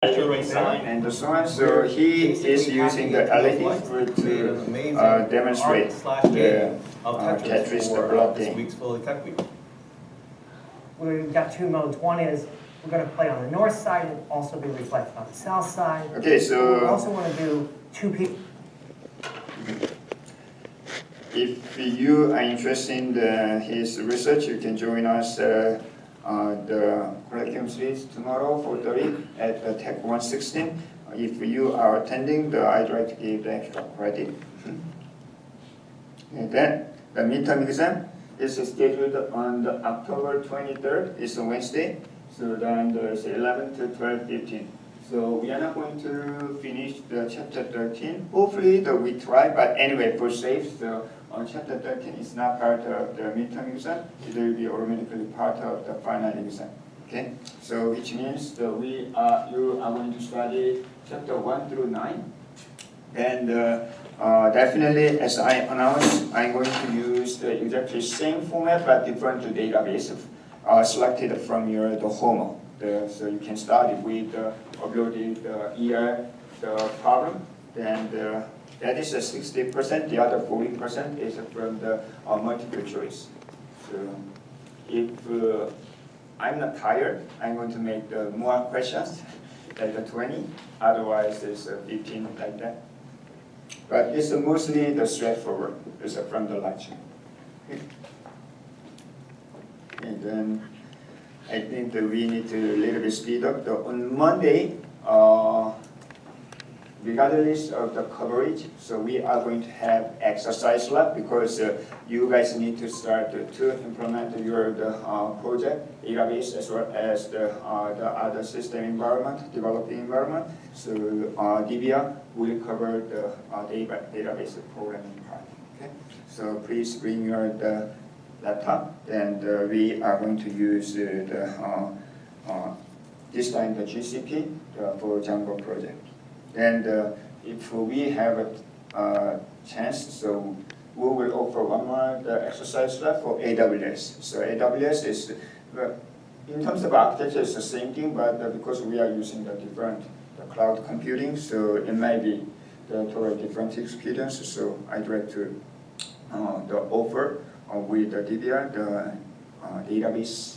sign and so on. So he is using the LED to demonstrate the Tetris, the block game. We've got two modes. One is we're going to play on the north side and also be reflected on the south side. Okay, so we also want to do two people. If you are interested in his research, you can join us the curriculum series tomorrow, 4:30 at the Tech 116. If you are attending, I'd like to give the extra credit. And then the midterm exam is scheduled on the October 23rd. It's a Wednesday. So then there's 11 to 12, 15. So we are not going to finish the chapter 13. Hopefully we try, but anyway, for safe, so on chapter 13 is not part of the midterm exam. It will be automatically part of the final exam. Okay, so which means that you are going to study chapter 1 through 9. And definitely, as I announced, I'm going to use the exactly same format but different database selected from the homework. So you can start it with uploaded the problem. Then that is 60%. The other 40% is from the multiple choice. So if I'm not tired, I'm going to make more questions, like 20. Otherwise, it's 15 like that. But it's mostly the straightforward. It's from the lecture. And then I think that we need to a little bit speed up. On Monday, regardless of the coverage, so we are going to have exercise lab because you guys need to start to implement your project, database, as well as the other system environment, developing environment. So DBA will cover the database programming part. Okay, so please bring your laptop, and we are going to use this time the GCP for Django project. And if we have a chance, so we will offer one more exercise lab for AWS. So AWS is, in terms of architecture, it's the same thing, but because we are using the different cloud computing, so it may be totally different experience. So I'd like to offer with the DBA, the database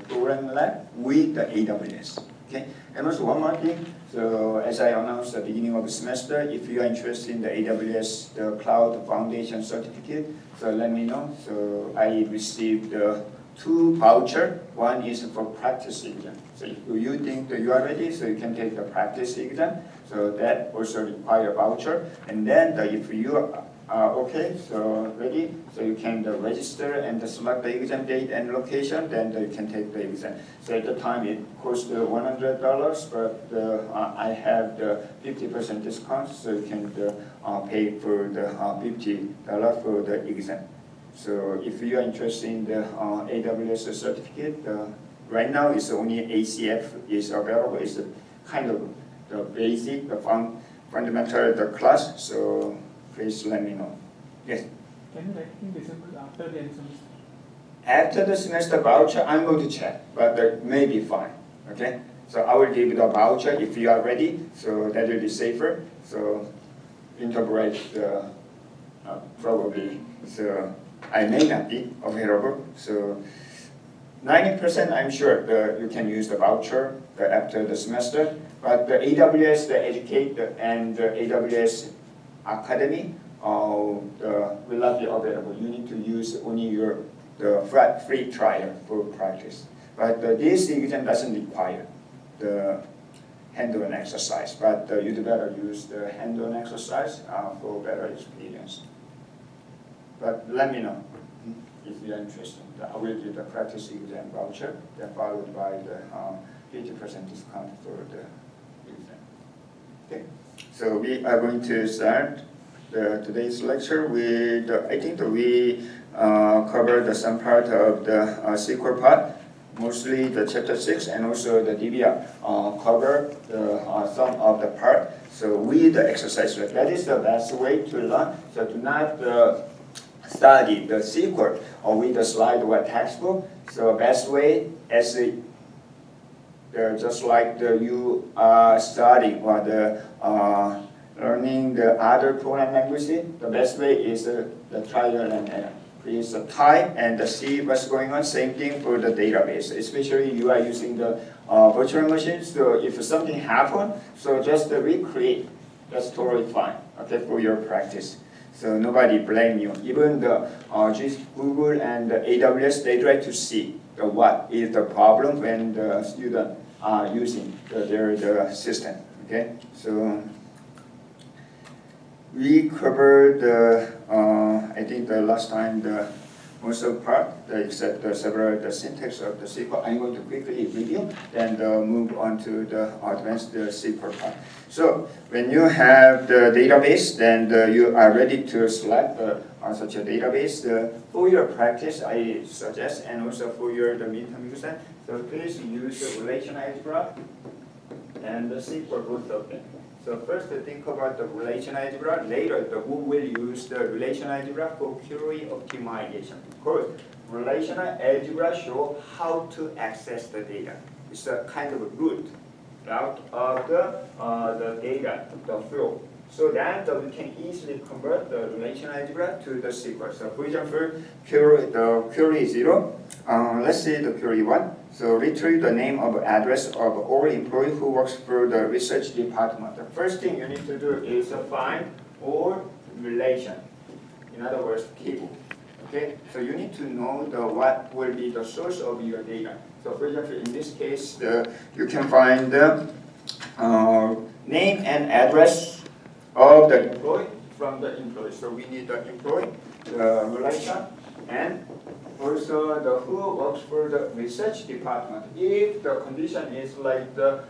program lab with the AWS. Okay, and also one more thing. So as I announced at the beginning of the semester, if you are interested in the AWS the Cloud Foundation Certificate, so let me know. So I received 2 vouchers. One is for practice exam. So if you think that you are ready, so you can take the practice exam. So that also require voucher. And then if you are okay, so ready, so you can register and select the exam date and location, then you can take the exam. So at the time it costs $100, but I have the 50% discount, so you can pay for the $50 for the exam. So if you are interested in the AWS certificate, right now it's only ACF is available. It's kind of the basic, the fundamental the class. So please let me know. Yes? Can you write in December after the end semester? After the semester voucher, I'm going to check, but that may be fine. Okay? So I will give you the voucher if you are ready, so that will be safer. So integrate probably. So I may not be available. So 90% I'm sure that you can use the voucher after the semester, but the AWS, the Educate and the AWS Academy will not be available. You need to use only the free trial for practice. But this exam doesn't require the hand-on exercise, but you'd better use the hand-on exercise for better experience. But let me know if you're interested. I will give the practice exam voucher, then followed by the 50% discount for the exam. Okay. So we are going to start today's lecture with, I think that we covered some part of the SQL part, mostly the chapter 6 and also the DBA cover some of the part. So with the exercise, that is the best way to learn. So do not study the SQL or with the slide or textbook. So best way as just like you are studying or learning the other program languages, the best way is the trial and error. Please type and see what's going on. Same thing for the database, especially you are using the virtual machines. So if something happens, so just recreate. That's totally fine. Okay, for your practice. So nobody blame you. Even the Google and the AWS, they try to see what is the problem when the student are using their system. Okay, so we covered I think the last time most of the part, except several syntax of the SQL. I'm going to quickly review and move on to the advanced SQL part. So when you have the database, then you are ready to select such a database. For your practice, I suggest, and also for your midterm exam, so please use the relational algebra and the SQL, both of them. So first think about the relational algebra. Later, we will use the relational algebra for query optimization. Of course, relational algebra show how to access the data. It's a kind of a route of the data, the flow. So that we can easily convert the relational algebra to the SQL. So for example, the query 0. Let's say the query 1. So retrieve the name of address of all employee who works for the research department. The first thing you need to do is find all relation. In other words, table. Okay. So you need to know what will be the source of your data. So for example, in this case, you can find the name and address of the employee from the employee. So we need the employee, the relation, and also the who works for the research department. If the condition is like the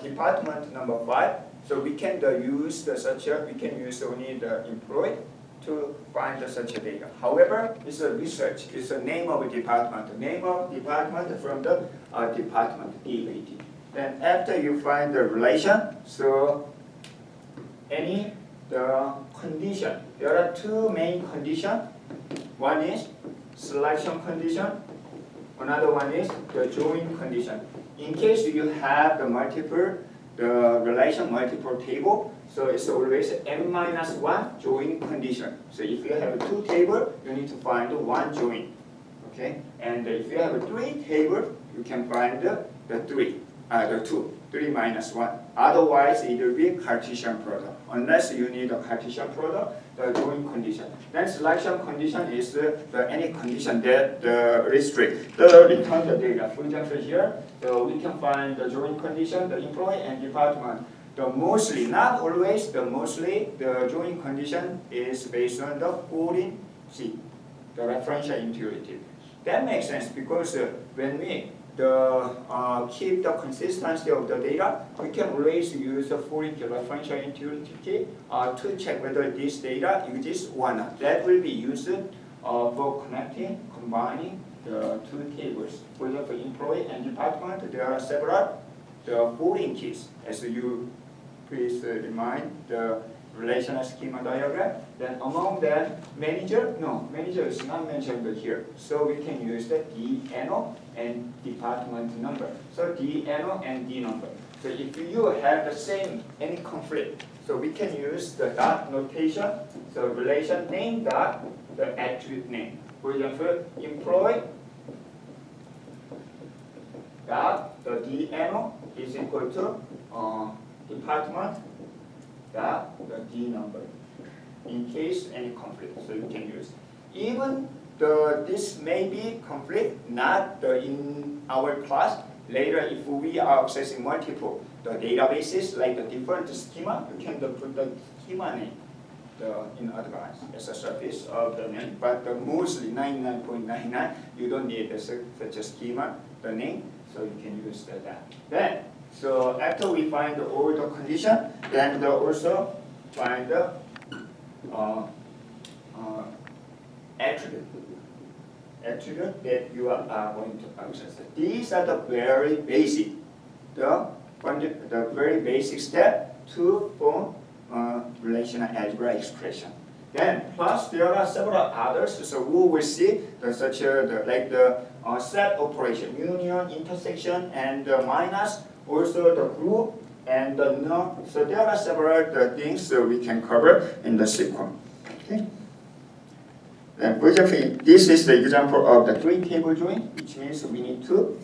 department number 5, so we can use we can use only the employee to find such a data. However, it's a research. It's a name of a department. The name of department from the department DAT. Then after you find the relation, so the condition. There are two main conditions. One is selection condition. Another one is the join condition. In case you have the relation multiple table, so it's always n-1 join condition. So if you have 2 tables, you need to find 1 join. Okay? And if you have 3 tables, you can find the 2. 3 minus 1. Otherwise, it will be Cartesian product. Unless you need a Cartesian product, the join condition. Then selection condition is any condition that restrict the return the data. For example, here, so we can find the join condition, the employee and department. Mostly, not always, mostly the join condition is based on the 14C, the referential intuitive. That makes sense because when we keep the consistency of the data, we can always use the foreign referential intuitive to check whether this data exists or not. That will be used for combining the 2 tables. For example, employee and department, there are several foreign keys. As you please remind the relational schema diagram. Then among them, manager is not mentioned here. So we can use the DNO and department number. So DNO and D number. So if you have the same, any conflict, so we can use the dot notation. So relation name dot the attribute name. For example, employee dot the DNO is equal to department dot the D number. In case any conflict, so you can use. Even this may be conflict, not in our class. Later, if we are accessing multiple databases like the different schema, you can put the schema name in advance as a surface of the name. But mostly 99.99, you don't need such a schema, the name, so you can use that. Then, so after we find all the condition, then also find the attribute that you are going to access. These are the very basic, the very basic step to form relational algebra expression. Then plus there are several others. So we will see such the set operation, union, intersection, and minus. Also the group and the no. So there are several things we can cover in the sequence. Okay. Then this is the example of the three-table join, which means we need to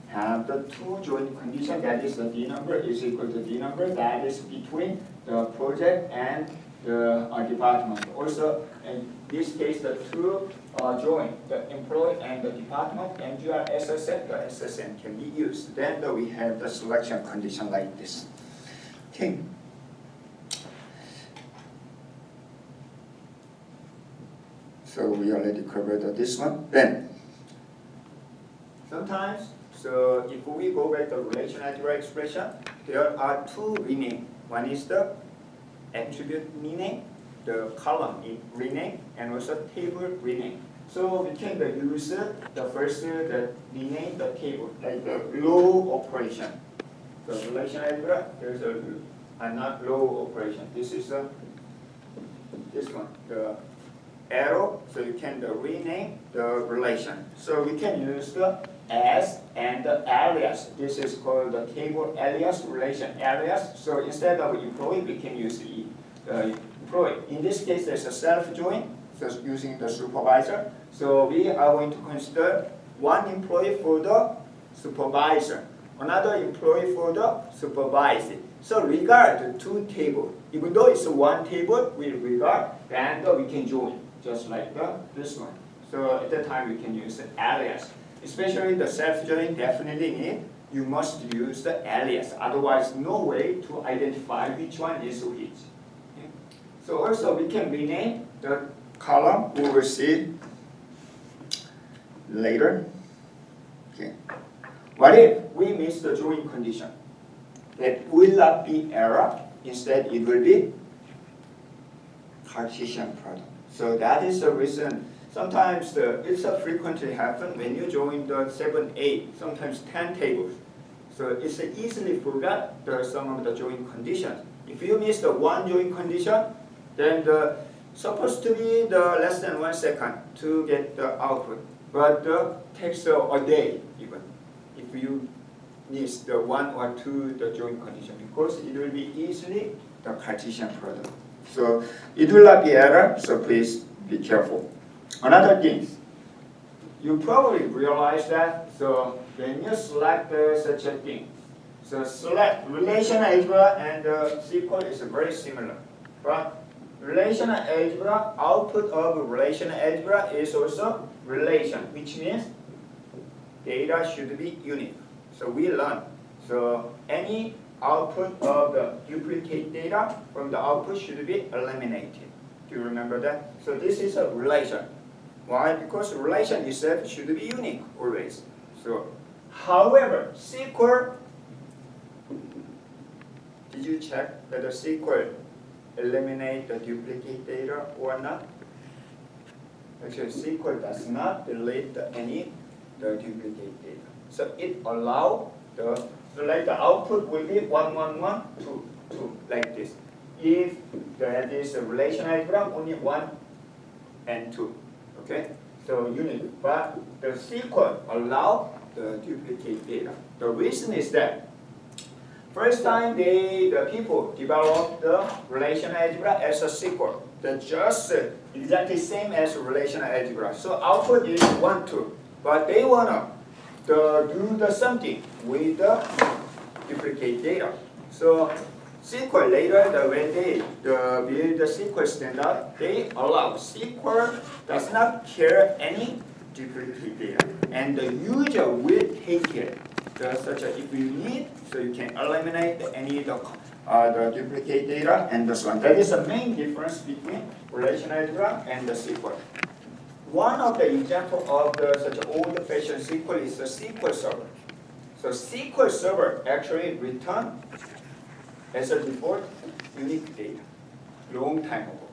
have the two join condition. That is the D number is equal to D number. That is between the project and the department. Also, in this case, the two join, the employee and the department, MGR SSN, the SSN can be used. Then we have the selection condition like this. Okay. So we already covered this one. Then, sometimes, so if we go back to relational algebra expression, there are two rename. One is the attribute rename, the column rename, and also table rename. So we can use the first the rename the table, like the row operation. So relational algebra, there's a not row operation. This is this one, the arrow, so you can rename the relation. So we can use the as and the alias. This is called the table alias, relation alias. So instead of employee, we can use the employee. In this case, there's a self-join, so using the supervisor. So we are going to consider one employee for the supervisor, another employee for the supervisor. So regard the two tables. Even though it's one table, we regard, and we can join, just like this one. So at that time, we can use the alias. Especially the self-join definitely need, you must use the alias. Otherwise, no way to identify which one is which. Okay? So also, we can rename the column. We will see later. Okay. What if we miss the join condition? That will not be error. Instead, it will be Cartesian product. So that is the reason. Sometimes it's frequently happen when you join the 7, 8, sometimes 10 tables. So it's easily forgot some of the join conditions. If you miss the one join condition, then supposed to be the less than 1 second to get the output, but takes a day even if you miss the 1 or 2 the join condition, because it will be easily the Cartesian product. So it will not be error. So please be careful. Another thing, you probably realize that, so when you select such a thing, so select relational algebra and SQL is very similar. But relational algebra, output of relational algebra is also relation, which means data should be unique. So we learn. So any output of the duplicate data from the output should be eliminated. Do you remember that? So this is a relation. Why? Because relation itself should be unique always. So, however, SQL, did you check whether SQL eliminate the duplicate data or not? Actually, SQL does not delete any duplicate data. So it allows so like the output will be 1, 1, 1, 2, 2, like this. If there is a relational algebra, only 1 and 2. Okay, so unique, but the SQL allow the duplicate data. The reason is that first time the people developed the relational algebra as a SQL, they're just exactly same as relational algebra. So output is 1, 2, but they wanna do something with the duplicate data. So SQL later, when they build the SQL standard, they allow SQL does not care any duplicate data, and the user will take care. Such a, if you need, so you can eliminate any the duplicate data and this one. That is the main difference between relational algebra and the SQL. One of the example of such an old-fashioned SQL is the SQL Server. So SQL Server actually return as a default unique data long time ago.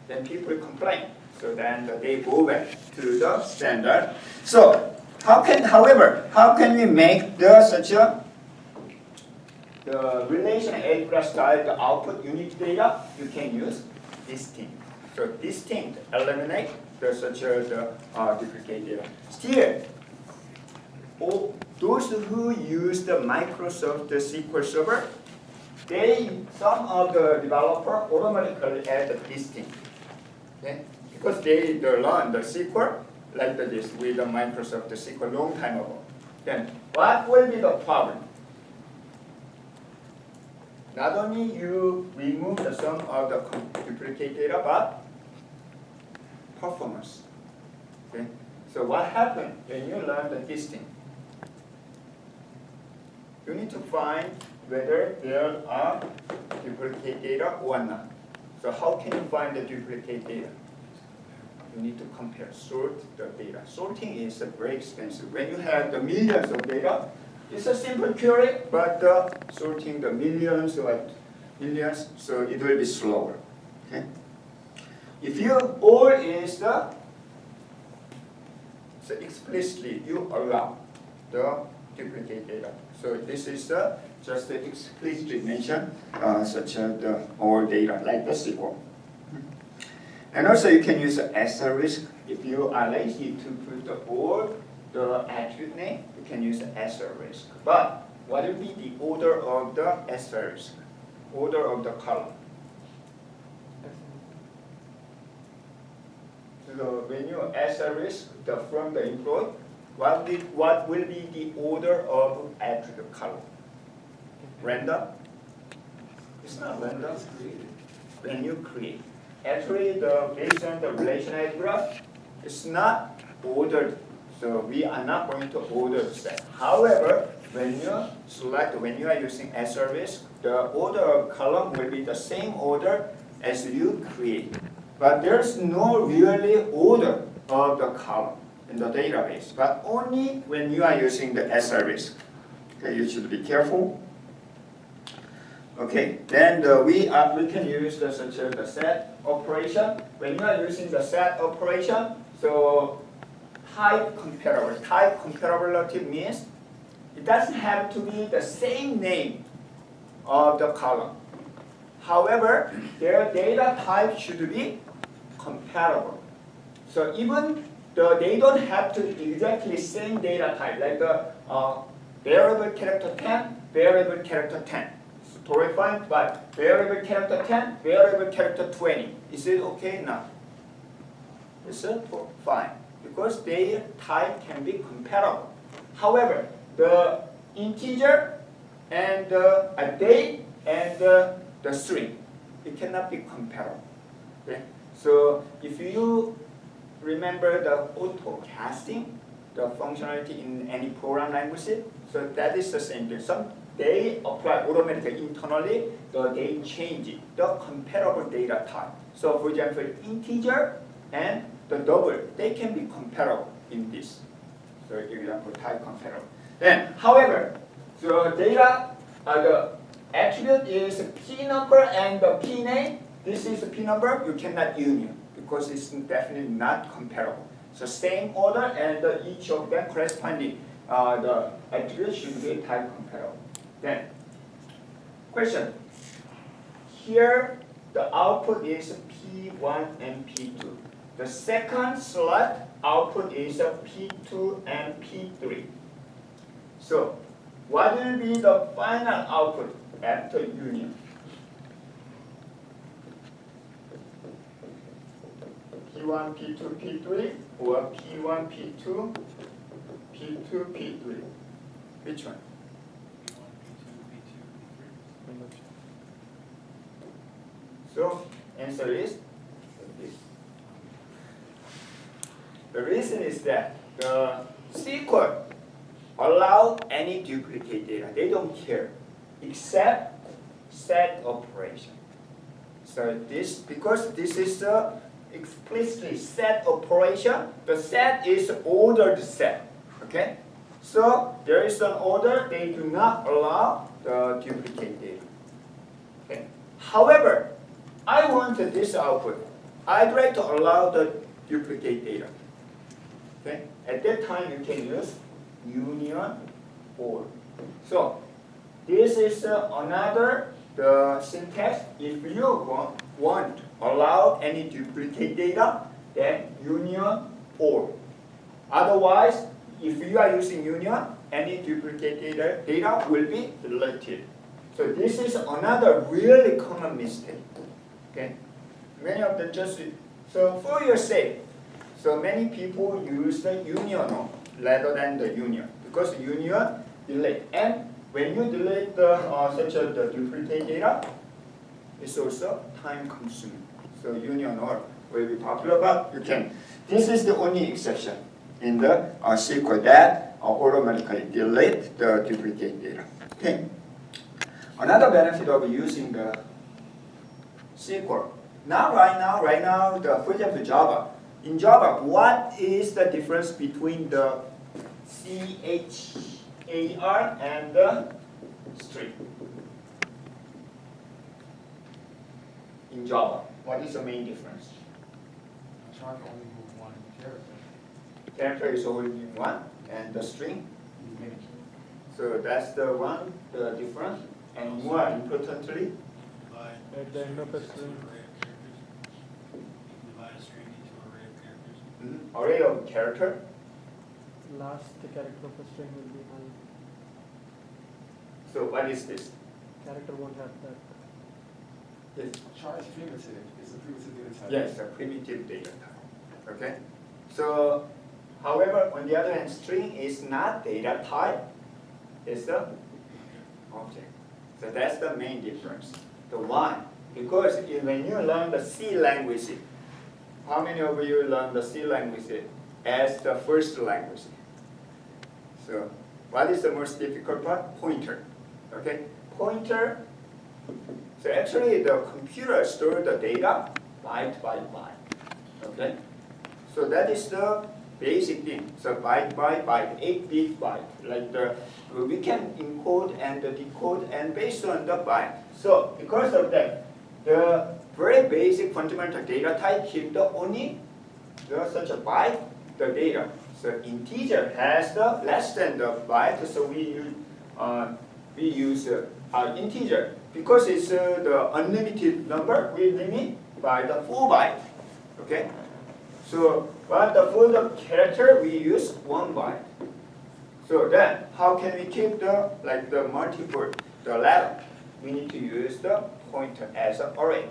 Then people complain. So then they go back to the standard. So however, how can we make the relational algebra style the output unique data? You can use this thing. So distinct, eliminate such the duplicate data. Still, those who use the Microsoft SQL Server, some of the developer automatically add the distinct. Okay? Because they learned the SQL like this with the Microsoft SQL long time ago. Then what will be the problem? Not only you remove the sum of the duplicate data, but performance. Okay? So what happens when you learn the distinct? You need to find whether there are duplicate data or not. So how can you find the duplicate data? You need to compare, sort the data. Sorting is very expensive. When you have the millions of data, it's a simple query, but sorting the millions, so it will be slower. Okay? If you all is the, so explicitly you allow the duplicate data. So this is just the explicitly mention such as the all data like the SQL. And also you can use asterisk if you are lazy to put all the attribute name. You can use asterisk. But what will be the order of the asterisk? Order of the column. So when you asterisk from the employee, what will be the order of attribute column? Random? It's not random. When you create. Actually, based on the relational graph, it's not ordered. So we are not going to order the set. However, when you are using asterisk, the order of column will be the same order as you create. But there's no really order of the column in the database, but only when you are using the asterisk. Okay, you should be careful. Okay, then we can use such as the set operation. When you are using the set operation, so type comparable. Type comparability means it doesn't have to be the same name of the column. However, their data type should be comparable. So even they don't have to exactly same data type, like the variable character 10, variable character 10. Totally fine, but variable character 10, variable character 20. Is it okay? No. It's fine, because their type can be comparable. However, the integer and a date and the string, it cannot be comparable. Okay? So if you remember the auto casting, the functionality in any program language, so that is the same thing. They apply automatically internally, they change it, the comparable data type. So for example, integer and the double, they can be comparable in this. So example, type comparable. Then, however, the data, the attribute is P number and the P name. This is the P number, you cannot union because it's definitely not comparable. So same order and each of them corresponding, the attribute should be type comparable. Then, question. Here, the output is P1 and P2. The second slot output is P2 and P3. So, what will be the final output after union? P1, P2, P3, or P1, P2, P2, P3? Which one? So, answer is this. The reason is that the SQL allow any duplicate data. They don't care, except set operation. So this, because this is the explicitly set operation, the set is ordered set. Okay? So there is an order, they do not allow the duplicate data. Okay? However, I want this output. I'd like to allow the duplicate data. Okay? At that time, you can use union or. So this is another the syntax. If you want won't allow any duplicate data, then union or. Otherwise, if you are using union, any duplicate data will be deleted. So this is another really common mistake. Okay, many of them just so for your sake. So many people use the union rather than the union because union delete, and when you delete the the duplicate data, it's also time consuming. So union or will be popular, but you can. This is the only exception in the SQL that automatically delete the duplicate data. Okay. Another benefit of using the SQL. Right now, for example, Java. In Java, what is the difference between the char and the string? In Java, what is the main difference? Char can only move one character. Character is only one, and the string. Many. So that's the difference. And more importantly, At the end of a string, Divide a string into an array of characters. array of character. last character of a string will be null. So what is this? Character won't have that. Yes. Char is primitive. It's a primitive data type. Yes, a primitive data type. Okay. So, however, on the other hand, string is not data type. It's the object. So that's the main difference. The why? Because when you learn the C language, how many of you learn the C language as the first language? So, what is the most difficult part? Pointer. Okay, pointer. So actually, the computer stores the data byte by byte. Okay, so that is the basic thing. So byte by byte, 8-bit byte. Like we can encode and decode and based on the byte. So because of that, the very basic fundamental data type keep the only such a byte the data. So integer has the less than the byte. So we use integer because it's the unlimited number. We limit by the 4 byte. Okay. So, but for the character, we use 1 byte. So then, how can we keep the multiple, the ladder? We need to use the pointer as an array.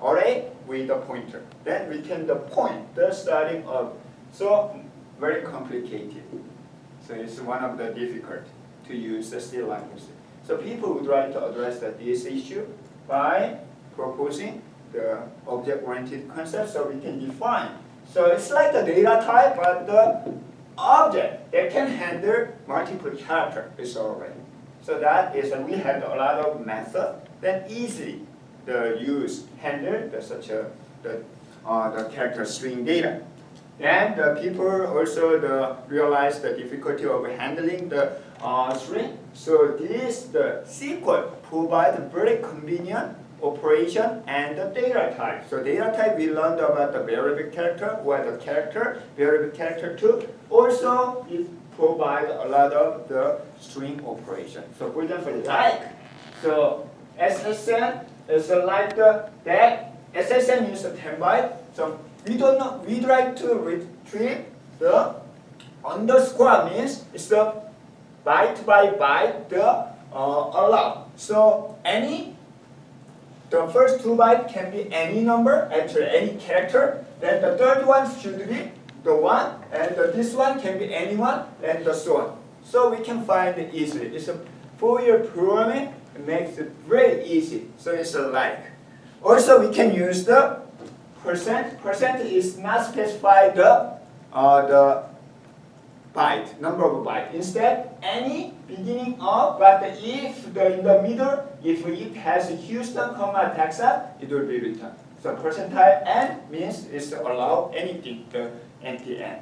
Array with a pointer. Then we can point the starting of. So very complicated. So it's one of the difficult to use the C language. So people would try to address this issue by proposing the object-oriented concept so we can define. So it's like the data type, but the object that can handle multiple characters is array. So that is, we have a lot of method that easily handle the character string data. And the people also realize the difficulty of handling the string. So the SQL provide very convenient operation and the data type. So data type we learned about the variable character or the character, variable character too. Also it provide a lot of the string operation. So for example, like, so SSN is like that SSN use 10 byte. So we like to retrieve the underscore means it's the byte by byte the allow. So the first 2 bytes can be any number, actually any character. Then the third one should be the one, and this one can be anyone, and so on. So we can find it easily. It's for your programming, it makes it very easy. So it's a like. Also, we can use the percent. Percent is not specified the byte, number of byte. Instead, any beginning of, but if in the middle, if it has Houston, Texas, it will be returned. So percentile n means it's allow anything, the NTN.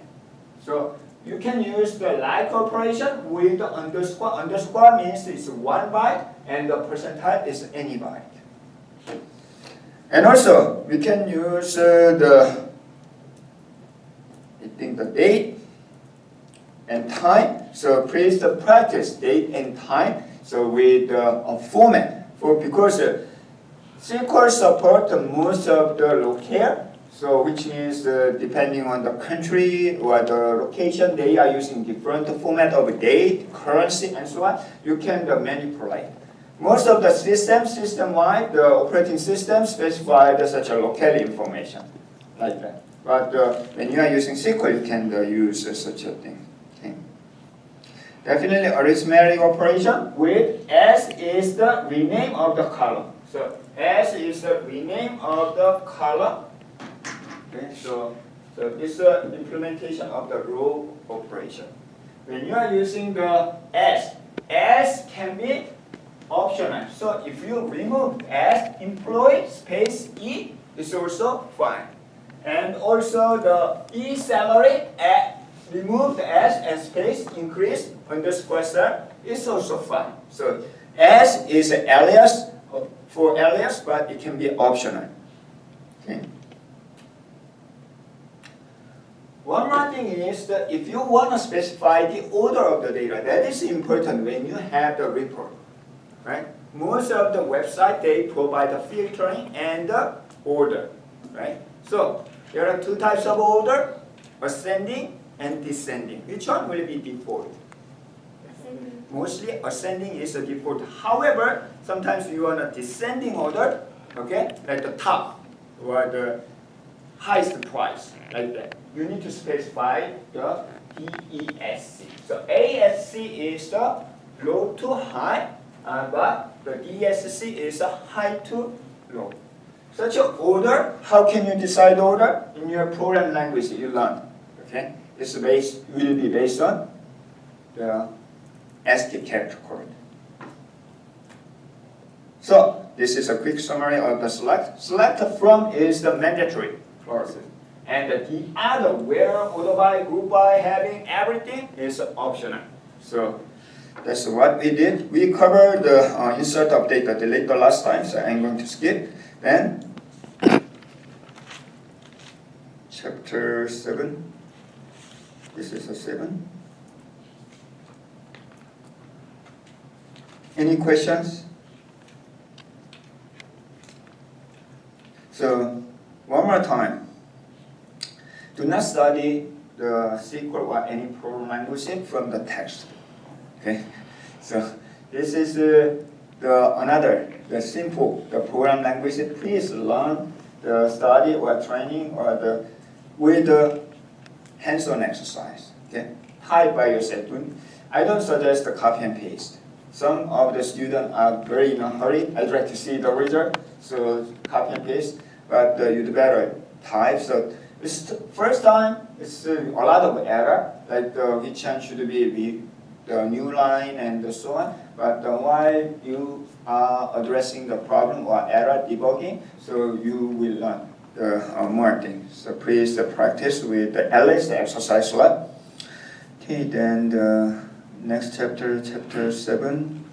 So you can use the like operation with the underscore. Underscore means it's 1 byte, and the percentile is any byte. And also, we can use the date and time. So please practice date and time. So with a format because SQL support most of the locale, so which means depending on the country or the location, they are using different format of date, currency, and so on. You can manipulate. Most of the system-wide, the operating system specified such a locale information like that. But when you are using SQL, you can use such a thing. Okay. Definitely arithmetic operation with S is the rename of the column. So S is the rename of the column. Okay, so this is implementation of the row operation. When you are using the S can be optional. So if you remove S, employee space E is also fine. And also the E salary, remove the S and space, increase underscore star is also fine. So S is an alias for alias, but it can be optional. Okay. One more thing is that if you want to specify the order of the data, that is important when you have the report. Right? Most of the website, they provide the filtering and the order. Right? So there are two types of order, ascending and descending. Which one will be default? Ascending. Mostly ascending is the default. However, sometimes you want a descending order, okay, like the top or the highest price, like that. You need to specify the DESC. So ASC is the low to high, but the DSC is the high to low. Such an order, how can you decide order? In your program language you learn. Okay? This will be based on the ASCII character code. So this is a quick summary of the select. Select from is the mandatory process. And the other, where, order by, group by, having everything is optional. So that's what we did. We covered the insert, update, the delete the last time, so I'm going to skip. Then chapter 7. This is a 7. Any questions? So one more time. Do not study the SQL or any program language from the text. Okay, so this is the simple program language. Please learn the study or training or with the hands-on exercise. Okay, type by yourself. I don't suggest the copy and paste. Some of the students are very in a hurry. I'd like to see the result, so copy and paste. But you'd better type. So this first time, it's a lot of error, like which one should be the new line and so on. But while you are addressing the problem or error debugging, so you will learn more things. So please practice with at least the exercise lab. Okay, then the next chapter, chapter 7.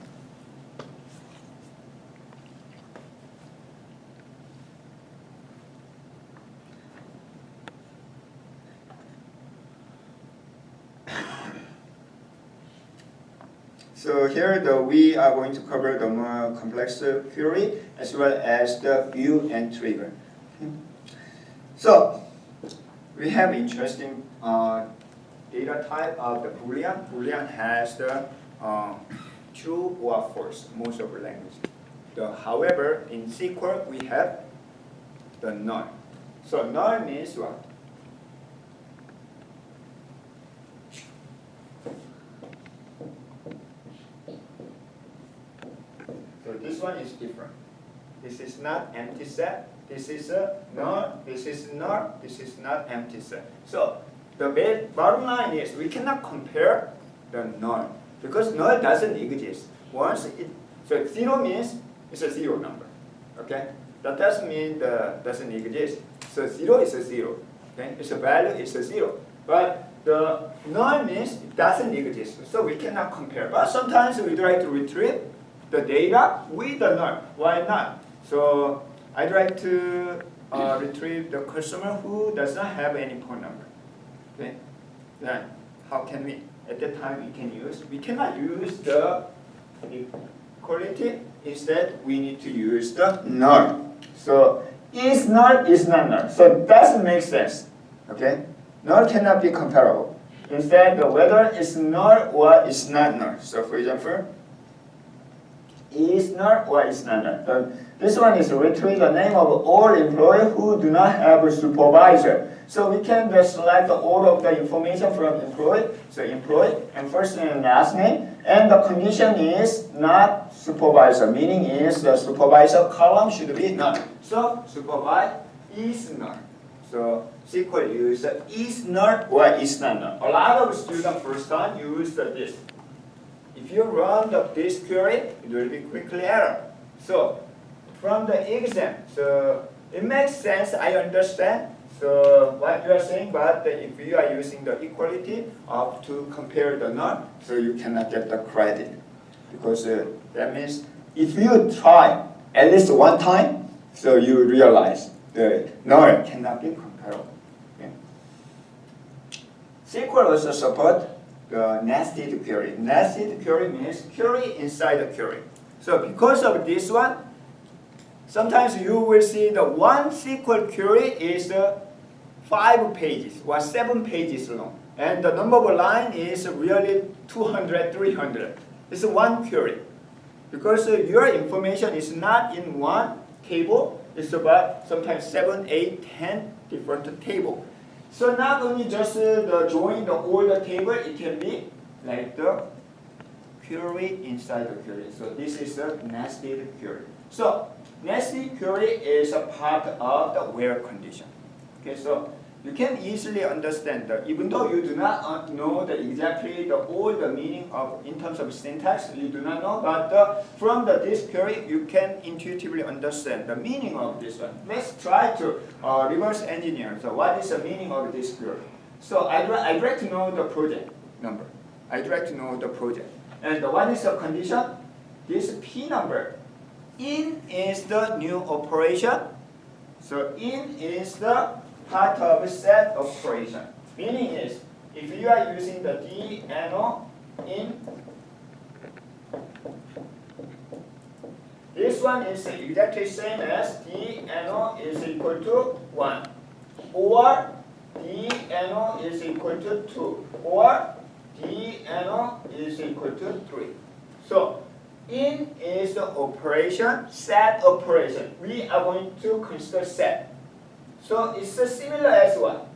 So here we are going to cover the more complex query as well as the view and trigger. So we have interesting data type of the Boolean. Boolean has the true or false most of the language. However, in SQL we have the null. So null means what? So this one is different. This is not empty set. This is a null. This is null. This is not empty set. So the bottom line is we cannot compare the null because null doesn't exist. So 0 means it's a 0 number. Okay, that doesn't mean the doesn't exist. So 0 is a 0. Okay, it's a value. It's a 0. But the null means it doesn't exist. So we cannot compare. But sometimes we try to retrieve the data with the null. Why not? So I'd like to retrieve the customer who does not have any phone number. Okay, then how can we? At that time we cannot use the equality, instead we need to use the null. So is null is not null. So it doesn't make sense. Okay? Null cannot be comparable. Instead, whether it's null or it's not null. So for example, is null or is not null. So this one is retrieve the name of all employees who do not have a supervisor. So we can just select all of the information from employee. So employee and first name and last name. And the condition is not supervisor, meaning is the supervisor column should be none. So supervisor is none. So SQL use is null or is not null. A lot of students first time use this. If you run this query, it will be quickly error. So from the exam, so it makes sense, I understand. So what you are saying, but if you are using the equality to compare the null, so you cannot get the credit. Because that means if you try at least one time, so you realize the null cannot be comparable. Okay. SQL also support the nested query. Nested query means query inside the query. So because of this one, sometimes you will see the one SQL query is 5 pages or 7 pages long. And the number of line is really 200, 300. It's one query. Because your information is not in one table, it's about sometimes 7, 8, 10 different tables. So not only just join all the table, it can be like the query inside the query. So this is a nested query. So nested query is a part of the where condition. Okay, so you can easily understand that even though you do not know exactly all the meaning of in terms of syntax, you do not know, but from this query you can intuitively understand the meaning of this one. Let's try to reverse engineer. So what is the meaning of this query? So I'd like to know the project number. I'd like to know the project. And what is the condition? This P number. In is the new operation. So in is the part of set operation. Meaning is, if you are using the DNO in, this one is exactly same as DNO is equal to 1, or DNO is equal to 2, or DNO is equal to 3. So in is the operation, set operation. We are going to consider set. So it's similar as what?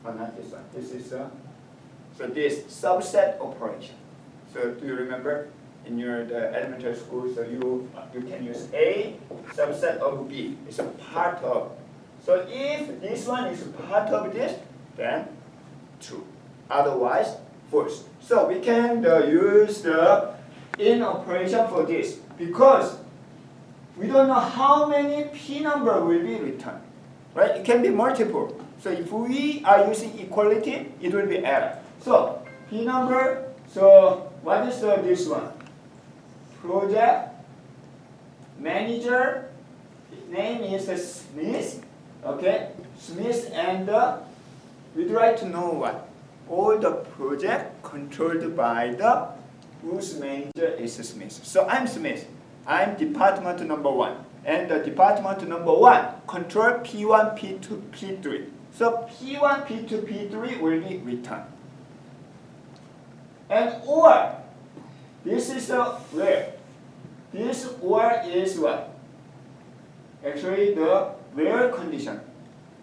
Oh, not this one. This is so this subset operation. So do you remember in your elementary school? So you can use A subset of B. It's a part of. So if this one is part of this, then true. Otherwise, false. So we can use the in operation for this because we don't know how many P number will be returned, right? It can be multiple. So if we are using equality, it will be error. So P number, so what is this one? Project manager, name is Smith, okay? Smith, and we'd like to know what? All the project controlled by the whose manager is Smith. So I'm Smith. I'm department number 1. And the department number 1 control P1, P2, P3. So P1, P2, P3 will be returned. And or, this is where? This or is what? Actually the where condition.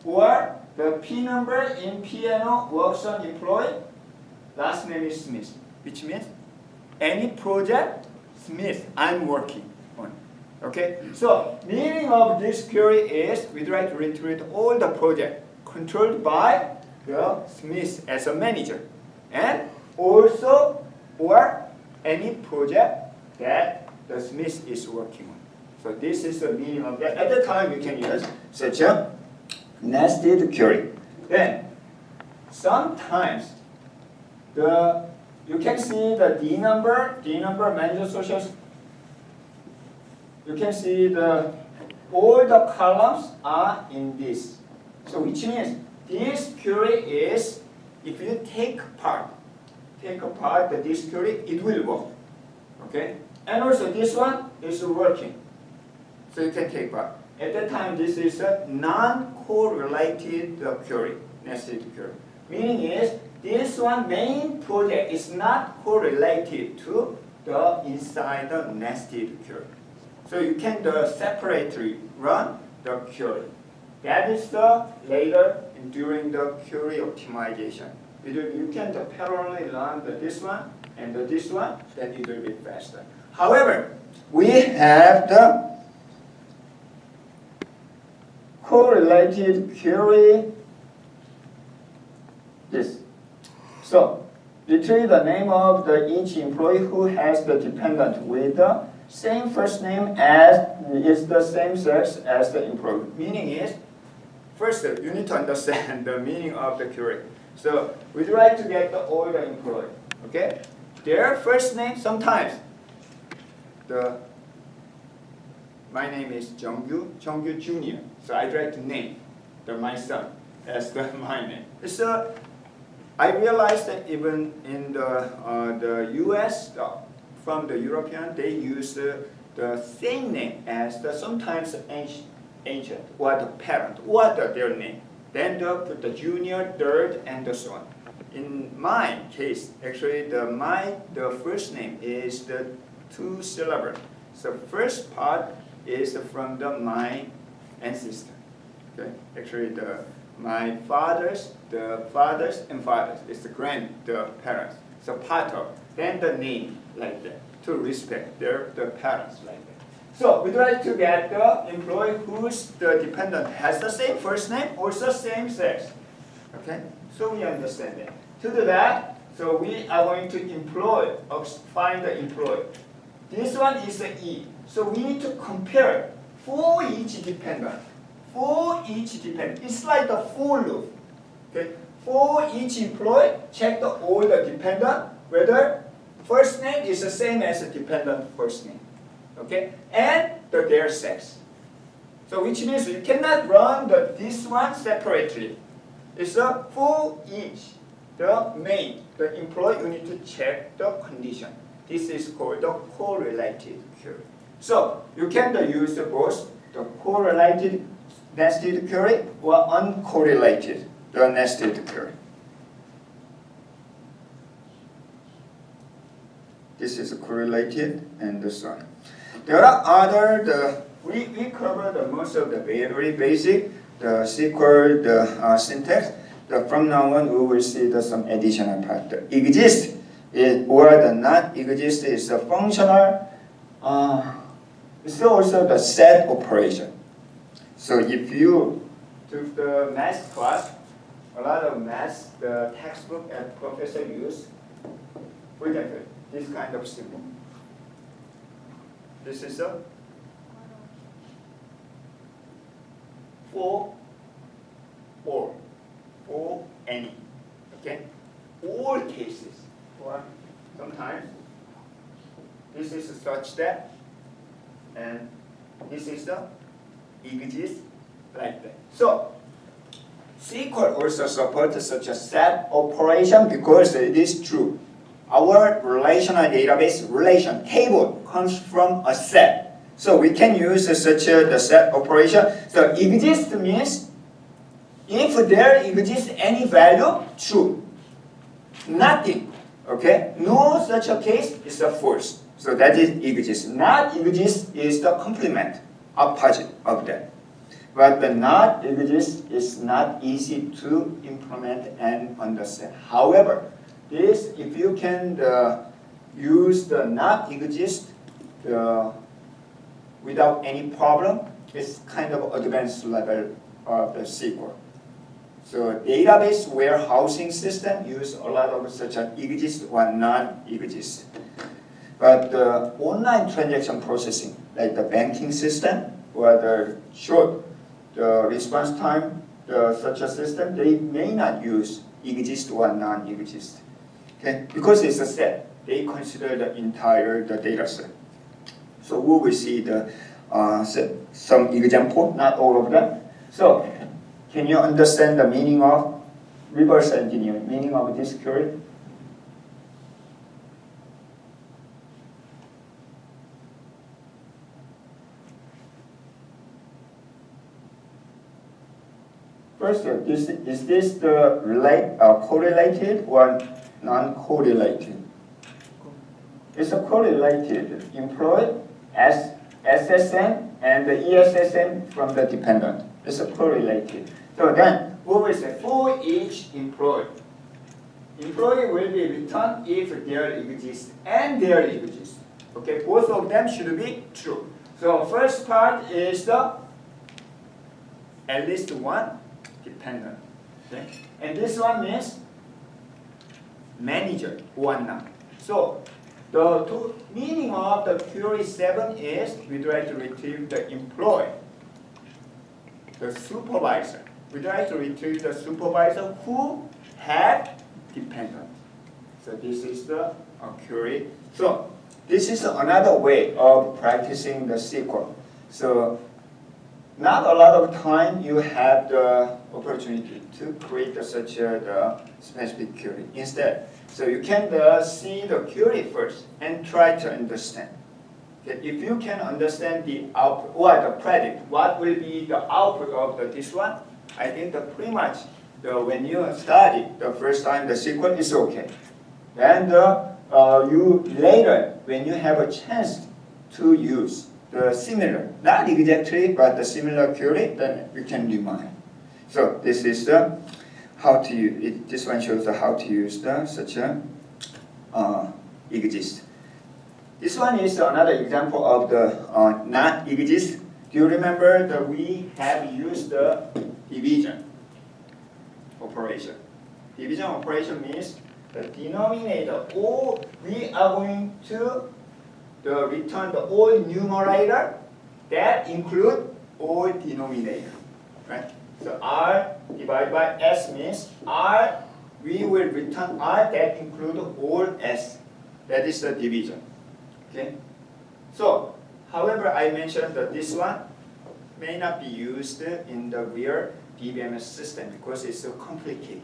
Or the P number in PNO works on employee, last name is Smith, which means any project Smith I'm working on. Okay? So meaning of this query is we'd like to retrieve all the project controlled by the Smith as a manager. And also or any project that the Smith is working on. So this is the meaning of that. At the time you can use such a nested query. Then sometimes you can see the D number manager social. You can see all the columns are in this. So which means this query is, if you take apart this query, it will work. Okay? And also this one is working. So you can take back. At that time, this is a non-correlated query, nested query. Meaning is, this one main project is not correlated to the inside the nested query. So you can separately run the query. That is the later during the query optimization. You can parallelly run this one and this one, then it will be faster. However, we have the correlated query, this. So, retrieve the name of each employee who has the dependent with the same first name as is the same sex as the employee. Meaning is, first you need to understand the meaning of the query. So, we try to get all the employee, okay? Their first name sometimes, my name is Jungyu Jr. So I try to name my son as my name. So I realized that even in the US, from the European, they use the same name as sometimes ancient or the parent or their name. Then they'll put the junior, third, and so on. In my case, actually, the first name is the 2 syllables. So first part is from my ancestor. Okay, actually my fathers and fathers is the parents. So part of then the name like that to respect the parents like that. So we try to get the employee whose the dependent has the same first name or the same sex. Okay, so we understand that. To do that, so we are going to find the employee. This one is the E. So we need to compare for each dependent. For each dependent. It's like the for loop. Okay? For each employee, check all the dependent, whether first name is the same as the dependent first name. Okay? And their sex. So which means you cannot run this one separately. It's for each. The employee, you need to check the condition. This is called the correlated query. So you can use both the correlated nested query or uncorrelated the nested query. This is correlated and so on. There are other we cover most of the very basic the SQL syntax. From now on we will see some additional part. The exist or the not exist is a functional. It's also the set operation. So if you took the math class, a lot of math, the textbook and professor use, for example, this kind of symbol. This is a for any. Okay? All cases. Or sometimes this is such that, and this is the exist like that. So SQL also supports such a set operation because it is true. Our relational database relation table comes from a set. So we can use such the set operation. So exist means if there exists any value, true. Nothing. Okay? No such a case is a false. So that is exist. Not exist is the complement, opposite of that. But the not exist is not easy to implement and understand. However, this, if you can use the not exist without any problem, it's kind of advanced level of the SQL. So database warehousing system use a lot of such an exist or non-exist. But the online transaction processing, like the banking system or the short response time, such a system, they may not use exist or non-exist. Okay? Because it's a set, they consider the entire data set. So we will see some example, not all of them. So can you understand the meaning of reverse engineering, meaning of this query? first, is this the correlated or non-correlated? It's a correlated. Employ SSN and the ESSN from the dependent. It's a correlated. So then, we will say for each employee will be returned if there exists and there exists. Okay, both of them should be true. So first part is the at least one dependent. Okay, and this one means manager one now. So the meaning of the query 7 is we try to retrieve the employee, the supervisor. We try to retrieve the supervisor who had dependent. So this is the query. So this is another way of practicing the SQL. So not a lot of time you have the opportunity to create such the specific query. Instead, so you can see the query first and try to understand. Okay, if you can understand the output or the predict, what will be the output of this one, I think that pretty much when you study the first time the SQL is okay. And you later, when you have a chance to use the similar, not exactly, but the similar query, then you can remind. So this is how to use. This one shows how to use such a exist. This one is another example of the not exist. Do you remember that we have used the division operation? Division operation means the denominator, or we are going to return the all numerator that include all denominator, right? So R divided by S means R, we will return R that include all S. That is the division, okay? So, however, I mentioned that this one may not be used in the real DBMS system because it's so complicated.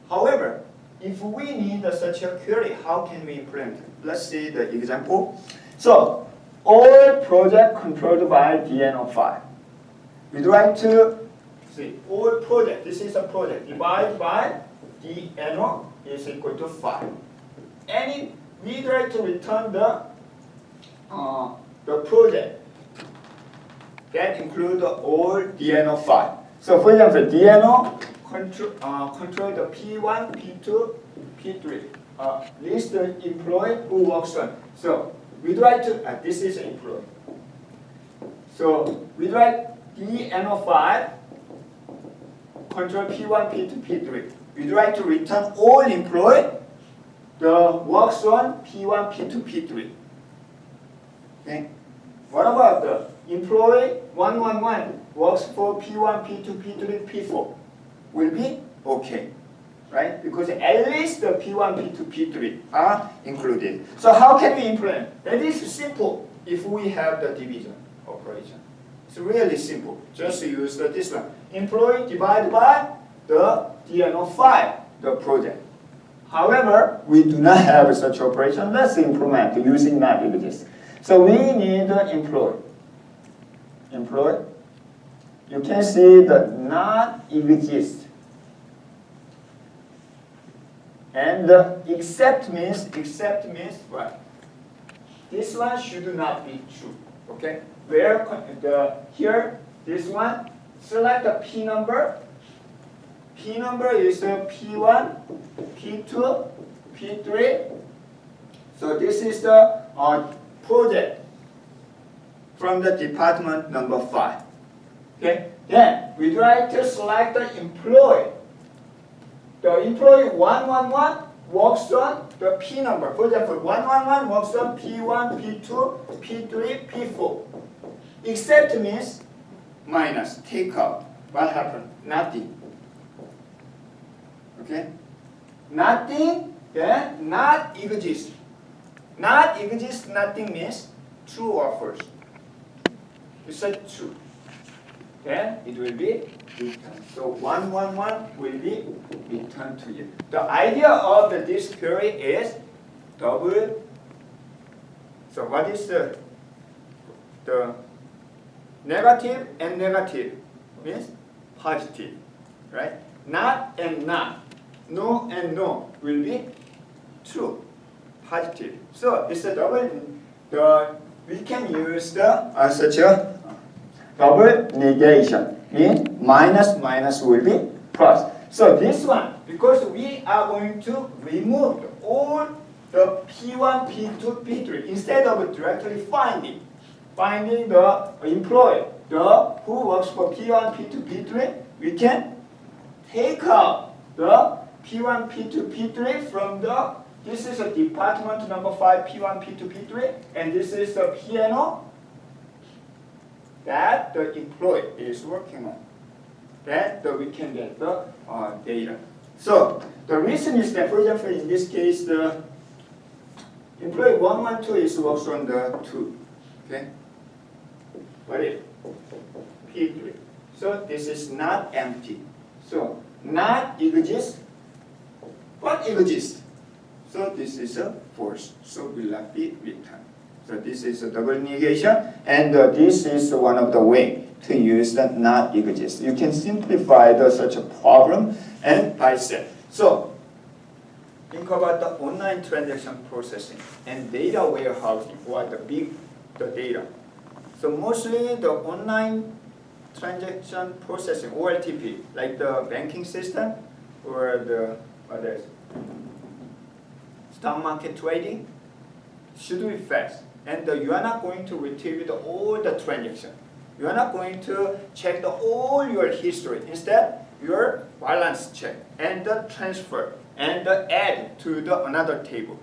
However, if we need such a query, how can we implement it? Let's see the example. So, all project controlled by DNO5. We'd like to see all project, this is a project, divided by DNO is equal to 5. And we'd like to return the project that include all DNO5. So for example, DNO control the P1, P2, P3. List the employee who works on. So we'd like to, this is an employee. So we'd like DNO5 control P1, P2, P3. We'd like to return all employee the works on P1, P2, P3. Okay. What about the employee 111 works for P1, P2, P3, P4? Will be okay, right? Because at least the P1, P2, P3 are included. So how can we implement? That is simple if we have the division operation. It's really simple. Just use this one. Employee divided by the DNO5, the project. However, we do not have such operation. Let's implement using not exist. So we need the employee. Employee. You can see the not exist. And except means what? This one should not be true. Okay? Where here, this one, select the P number. P number is P1, P2, P3. So this is the project from the department number 5. Okay? Then we try to select the employee. The employee 111 works on the P number. For example, 111 works on P1, P2, P3, P4. Except means minus, take out. What happened? Nothing. Okay? Nothing, then not exist. Not exist, nothing means true or false. You said true. Then it will be returned. So 111 will be returned to you. The idea of this query is double. So what is the negative and negative? Means positive, right? Not and not, no and no will be true, positive. So it's a we can use such a double negation. Mean minus minus will be plus. So this one, because we are going to remove all the P1, P2, P3 instead of directly finding the employee, who works for P1, P2, P3, we can take out the P1, P2, P3 from this is a department number 5, P1, P2, P3, and this is the piano that the employee is working on. That we can get the data. So the reason is that, for example, in this case, the employee 112 is works on the 2. Okay? What if P3? So this is not empty. So not exists. What exists? So this is a false. So will not be returned. So this is a double negation, and this is one of the way to use the not exist. You can simplify such a problem and bicep. So think about the online transaction processing and data warehousing, or the data. So mostly the online transaction processing, OLTP, like the banking system or the others, stock market trading, should be fast. And you are not going to retrieve all the transactions. You are not going to check all your history. Instead, your balance check and the transfer and the add to another table,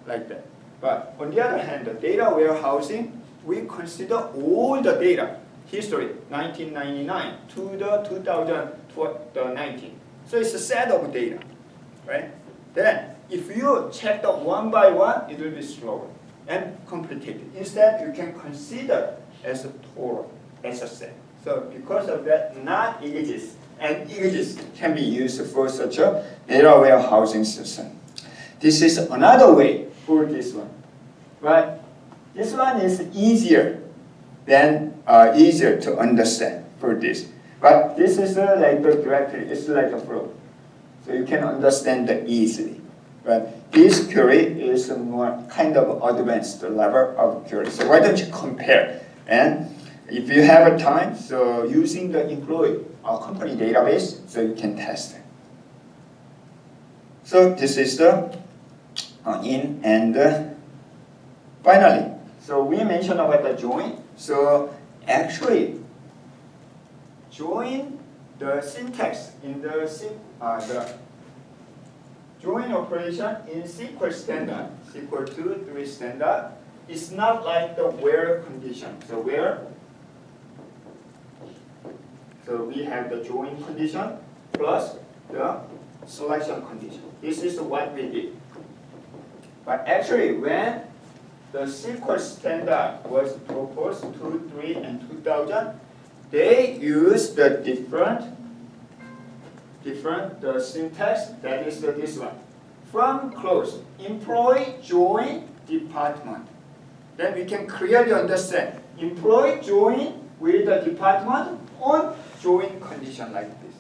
like that. But on the other hand, the data warehousing, we consider all the data history, 1999 to the 2019. So it's a set of data, right? Then, if you check the one by one, it will be slower and complicated. Instead, you can consider as a total, as a set. So because of that, not exists and exists can be used for such a data warehousing system. This is another way for this one, right? This one is easier to understand for this. But this is like the directory, it's like a flow. So you can understand that easily. But this query is a more kind of advanced level of query. So why don't you compare? And if you have a time, so using the employee or company database, so you can test it. So this is the in and finally. So we mentioned about the join. So actually, join the syntax in the join operation in SQL standard, SQL 2.3 standard, is not like the where condition. So where? So we have the join condition plus the selection condition. This is what we did. But actually, when the SQL standard was proposed 2003 and 2000, they used the different syntax, that is this one. From close, employee join department. Then we can clearly understand. Employee join with the department on join condition like this.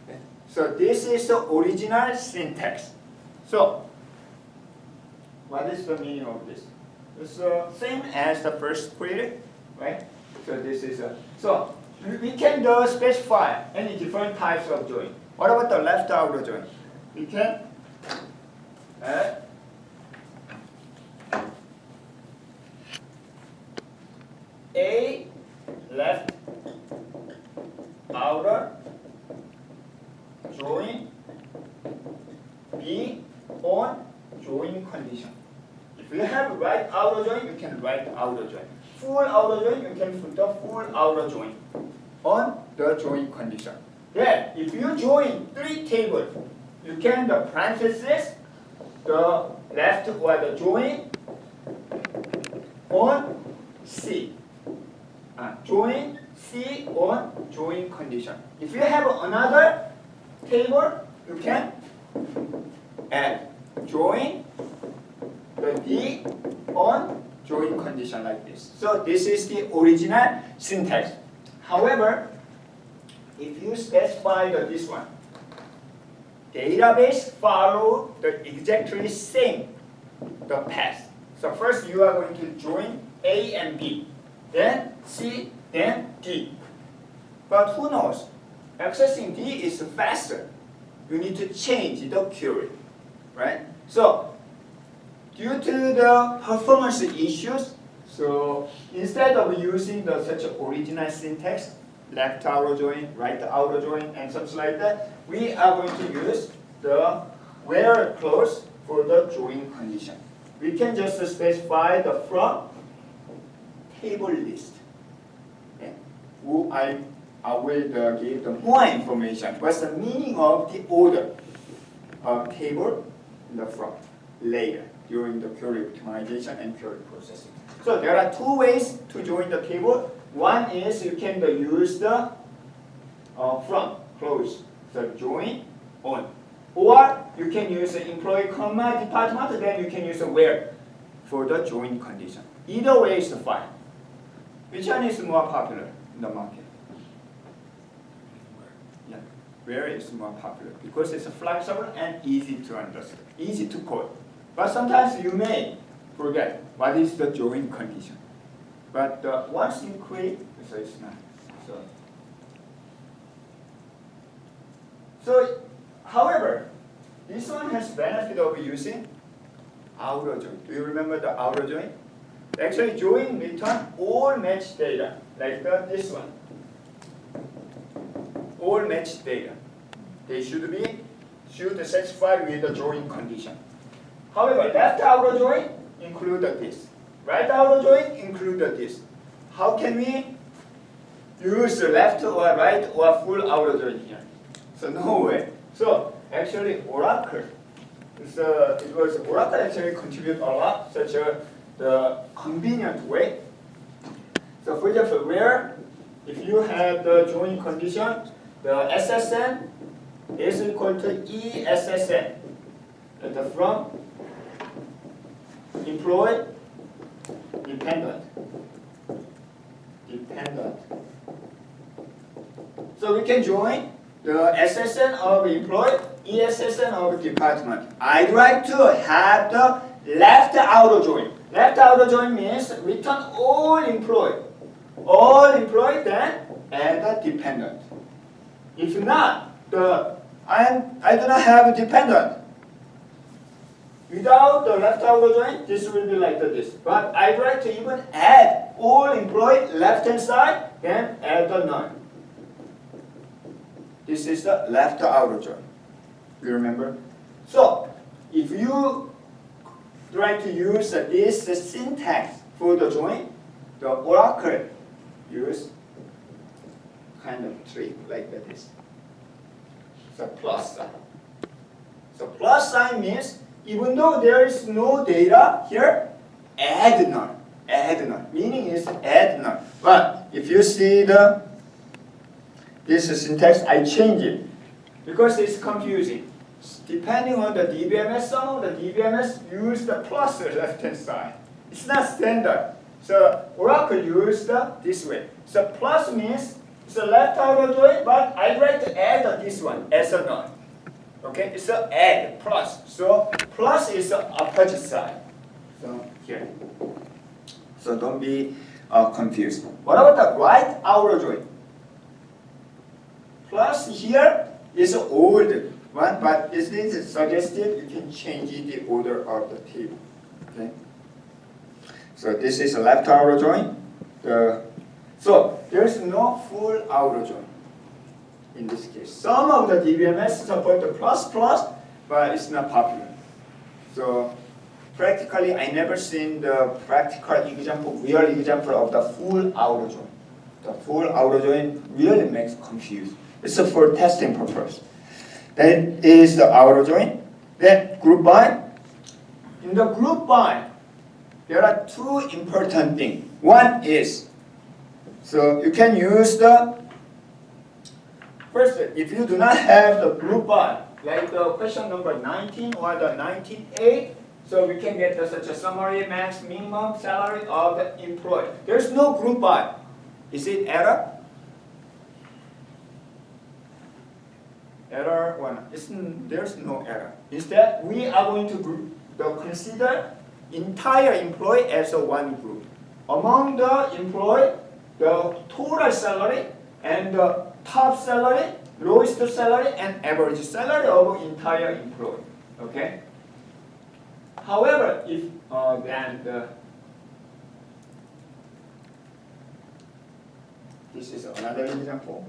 Okay. So this is the original syntax. So what is the meaning of this? It's the same as the first query, right? So this is so we can specify any different types of join. What about the left outer join? We can add A left outer join B on join condition. If you have right outer join, you can right outer join. Full outer join, you can put the full outer join on the join condition. Then, if you join 3 tables, you can the parentheses, the left or the join on C. Join C on join condition. If you have another table, you can add join the D on join condition like this. So this is the original syntax. However, if you specify this one, database follow the exactly same the path. So first you are going to join A and B, then C, then D. But who knows? Accessing D is faster. You need to change the query, right? So due to the performance issues, so instead of using such original syntax, left outer join, right outer join, and something like that, we are going to use the where clause for the join condition. We can just specify the from table list. Okay? I will give the more information. What's the meaning of the order of table in the from later during the query optimization and query processing. So there are two ways to join the table. One is you can use the from clause, so join on. Or you can use the employee comma department, then you can use the where for the join condition. Either way is fine. Which one is more popular in the market? Yeah, where is more popular? Because it's flexible and easy to understand, easy to code. But sometimes you may forget what is the join condition. But once you create, so it's not. So, however, this one has benefit of using outer join. Do you remember the outer join? Actually, join return all match data, like this one. All match data. They should satisfy with the join condition. However, left outer join include this. Right outer join include this. How can we use the left or right or full outer join here? So no way. So actually Oracle, Oracle actually contribute a lot, such the convenient way. So for example, where if you have the join condition, the SSN is equal to ESSN. And the from employee dependent. So we can join the SSN of employee, ESSN of department. I'd like to have the left outer join. Left outer join means return all employee. All employee then add the dependent. If not, I do not have a dependent. Without the left outer join, this will be like this. But I'd like to even add all employee left hand side, then add the none. This is the left outer join. You remember? So if you try to use this syntax for the join, the Oracle use kind of trick like this. So plus sign. So plus sign means even though there is no data here, add none. Add none. Meaning is add none. But if you see this syntax, I change it because it's confusing. Depending on the DBMS, some of the DBMS use the plus left hand side. It's not standard. So Oracle used this way. So plus means it's a left outer join, but I'd like to add this one as a none. Okay, it's a add plus. So plus is the opposite side. So here. So don't be confused. What about the right outer join? Plus here is an old one, but it is suggested you can change the order of the table. Okay. So this is a left outer join. So there is no full outer join in this case. Some of the DBMS support the plus, but it's not popular. So practically, I never seen the practical example, real example of the full outer join. The full outer join really makes confused. It's for testing purpose. That is the outer join. Then group by. In the group by, there are two important things. One is, so you can use first, if you do not have the group by, like the question number 19 or the 19A, so we can get such a summary max minimum salary of the employee. There's no group by. Is it error? error or not. There's no error. Instead, we are going to consider entire employee as a one group. Among the employee, the total salary and the top salary, lowest salary, and average salary of entire employee. Okay. However, if this is another example.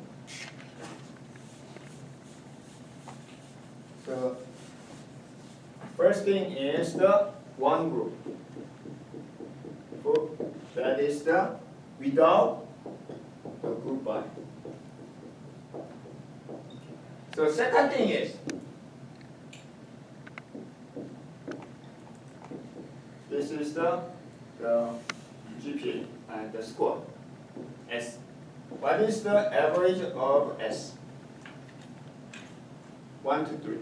So first thing is the one group. That is the without the group by. So second thing is this is the GPA and the score S. What is the average of S? 1 to 3.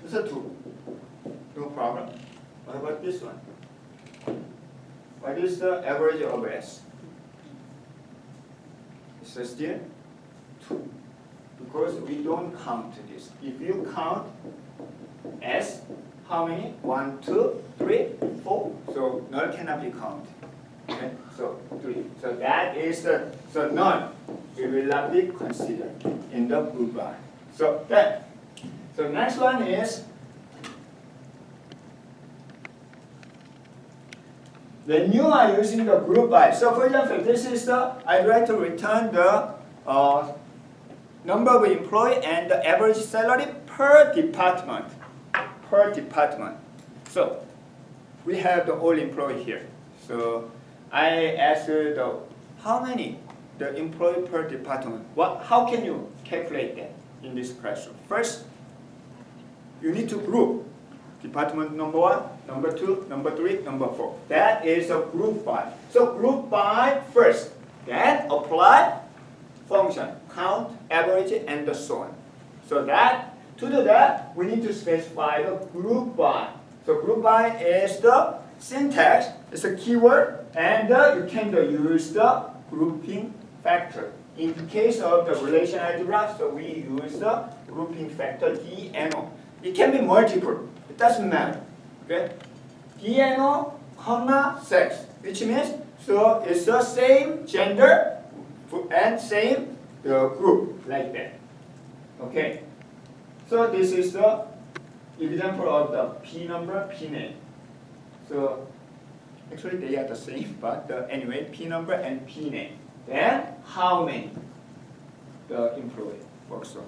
It's a 2. No problem. What about this one? What is the average of S? It's still 2. Because we don't count this. If you count S, how many? 1, 2, 3, 4. So null cannot be counted. Okay? So 3. So that is so none. It will not be considered in the group by. So then, so next one is when you are using the group by. So for example, this is I'd like to return the number of employee and the average salary per department. Per department. So we have the all employee here. So I asked how many the employee per department. How can you calculate that in this question? First, you need to group department number 1, number 2, number 3, number 4. That is a group by. So group by first. Then apply function, count, average, and so on. So that to do that, we need to specify the group by. So group by is the syntax. It's a keyword, and you can use the grouping factor. In the case of the relation algebra, so we use the grouping factor D and O. It can be multiple. It doesn't matter. Okay? D and O, comma, sex, which means so it's the same gender and same the group like that. Okay. So this is the example of the P number, P name. So actually they are the same, but anyway, P number and P name. Then how many the employee works on.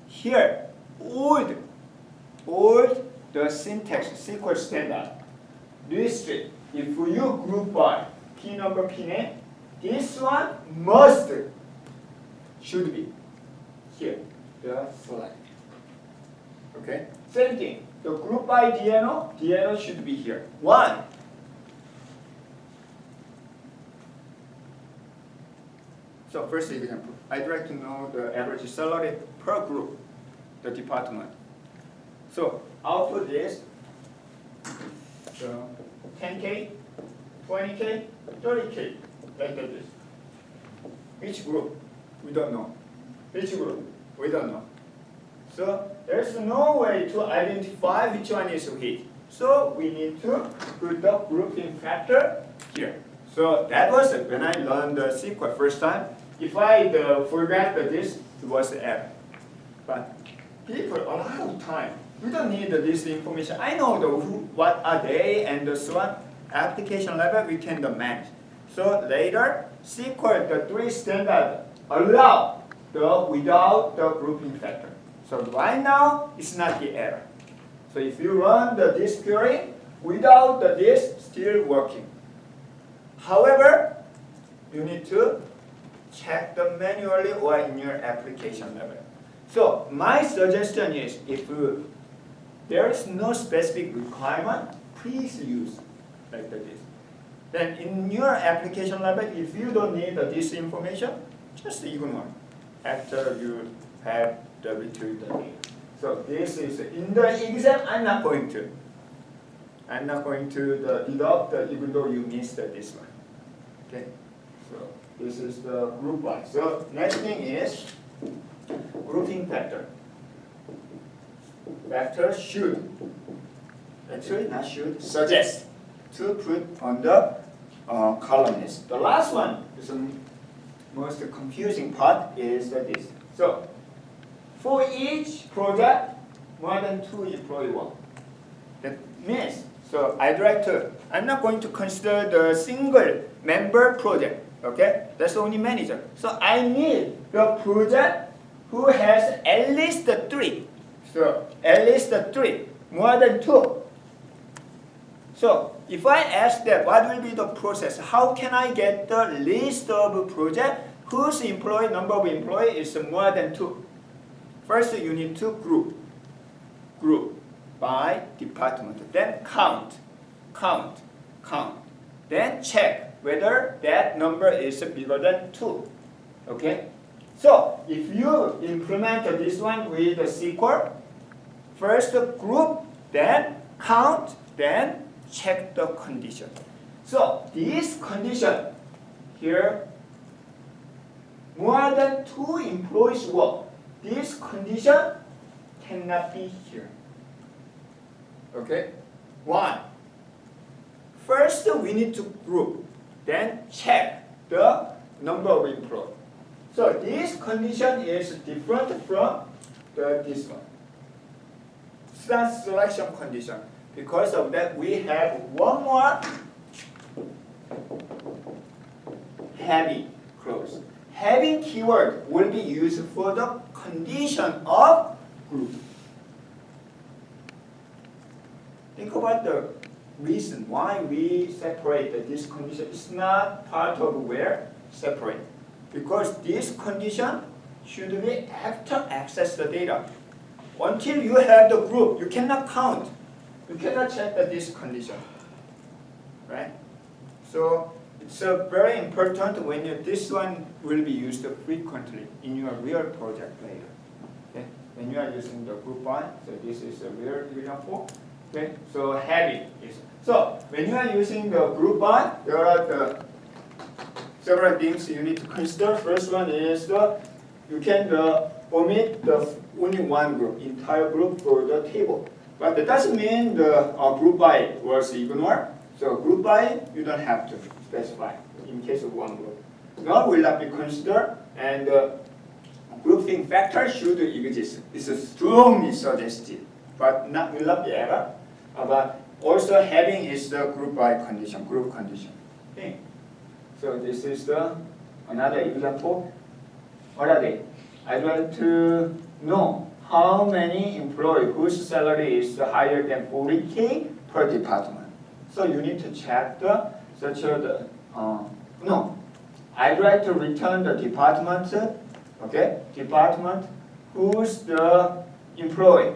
Here, old the syntax SQL standard. List it. If you group by P number, P name, this one should be here, the slide. Okay? Same thing. The group by DNO should be here. 1. So first example, I'd like to know the average salary per group, the department. So output is 10K, 20K, 30K, like this. Which group? We don't know. Which group? We don't know. So there's no way to identify which one is which. So we need to put the grouping factor here. So that was it. When I learned the SQL first time, if I forgot this, it was an error. But people, a lot of time, we don't need this information. I know what are they and so on. Application level, we can manage. So later, SQL, the 3 standard allow without the grouping factor. So right now, it's not the error. So if you run this query without this, still working. However, you need to check them manually or in your application level. So my suggestion is, if there is no specific requirement, please use like this. Then in your application level, if you don't need this information, just ignore after you have W2 data. So this is in the exam. I'm not going to deduct even though you missed this one. Okay. So this is the group by. So next thing is grouping factor. Factor should, actually not should, suggest to put on the column list. The last one is the most confusing part is this. So for each project, more than 2 employees work. That means, so I'm not going to consider the single member project, okay? That's only manager. So I need the project who has at least 3. So at least 3, more than 2. So if I ask that, what will be the process? How can I get the list of project whose number of employee is more than 2? First, you need to group by department. Then count. Then check whether that number is bigger than 2. Okay? So if you implement this one with a SQL, first group, then count, then check the condition. So this condition here, more than 2 employees work. This condition cannot be here. Okay? Why? First, we need to group, then check the number of employees. So this condition is different from this one. It's not selection condition. Because of that, we have one more having clause. Having keyword will be used for the condition of group. Think about the reason why we separate this condition. It's not part of where separate. Because this condition should be after access the data. Until you have the group, you cannot count. You cannot check this condition. Right? So it's very important when this one will be used frequently in your real project later. Okay? When you are using the group by, so this is a real example. Okay? So heavy is. So when you are using the group by, there are the several things you need to consider. First one is you can omit the only one group, entire group for the table. But that doesn't mean the group by was ignored. So group by, you don't have to specify in case of one group. None will not be considered, and grouping factor should exist. It's strongly suggested, but will not be ever. But also having is the group by condition, group condition. Okay. So this is another example. What are they? I'd like to know how many employees whose salary is higher than 40K per department. So you need to check no. I'd like to return the department, okay? Department whose the employee,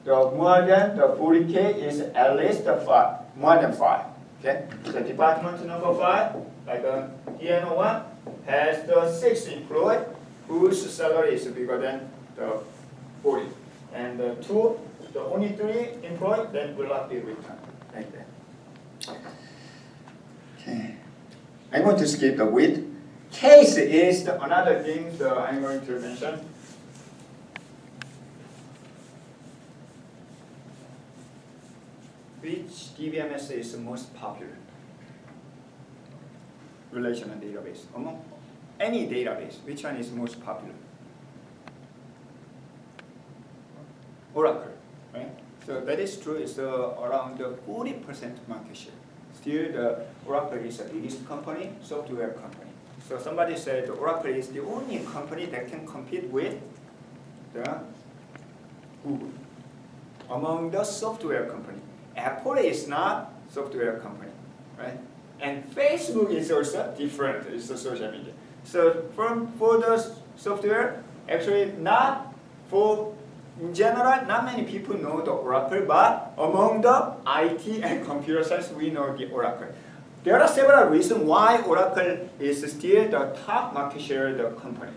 the more than the 40K is at least 5, more than 5. Okay? The department number 5, like the DNO1, has the 6 employees whose salary is bigger than the 40. And the 2, the only 3 employees, then will not be returned. Like that. Okay. I'm going to skip the width. Case is another thing I'm going to mention. Which DBMS is the most popular? Relational database. Among any database, which one is most popular? Oracle, right? So that is true. It's around 40% market share. Still, the Oracle is the biggest company, software company. So somebody said Oracle is the only company that can compete with the Google among the software company. Apple is not software company, right? And Facebook is also different. It's a social media. So for the software, actually not for. In general, not many people know the Oracle, but among the IT and computer science, we know the Oracle. There are several reasons why Oracle is still the top market share of the company.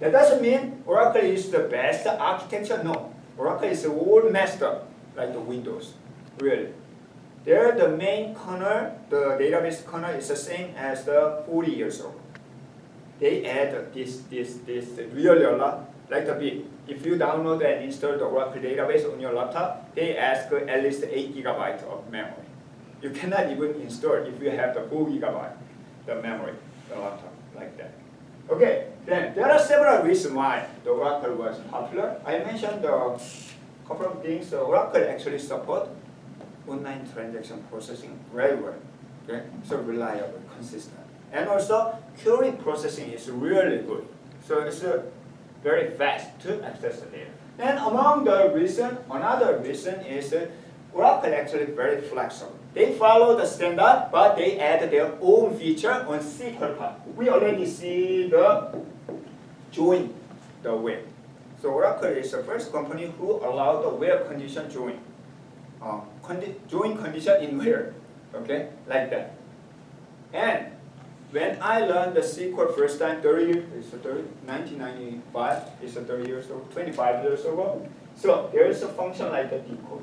That doesn't mean Oracle is the best architecture, no. Oracle is all messed up, like the Windows, really. There, the main kernel, the database kernel is the same as the 40 years old. They add this really a lot, like the bit. If you download and install the Oracle database on your laptop, they ask at least 8 GB of memory. You cannot even install if you have the 4 GB, the memory, the laptop, like that. Okay, then there are several reasons why the Oracle was popular. I mentioned a couple of things. The Oracle actually support online transaction processing very well. Okay, so reliable, consistent. And also, query processing is really good. So it's very fast to access the data. And among the reason, another reason is Oracle actually very flexible. They follow the standard, but they add their own feature on SQL part. We already see the join the web. So Oracle is the first company who allowed the web condition join. Join condition in where, okay, like that. And when I learned the SQL first time, 1995, it's 30 years old, 25 years ago. So there is a function like the decode.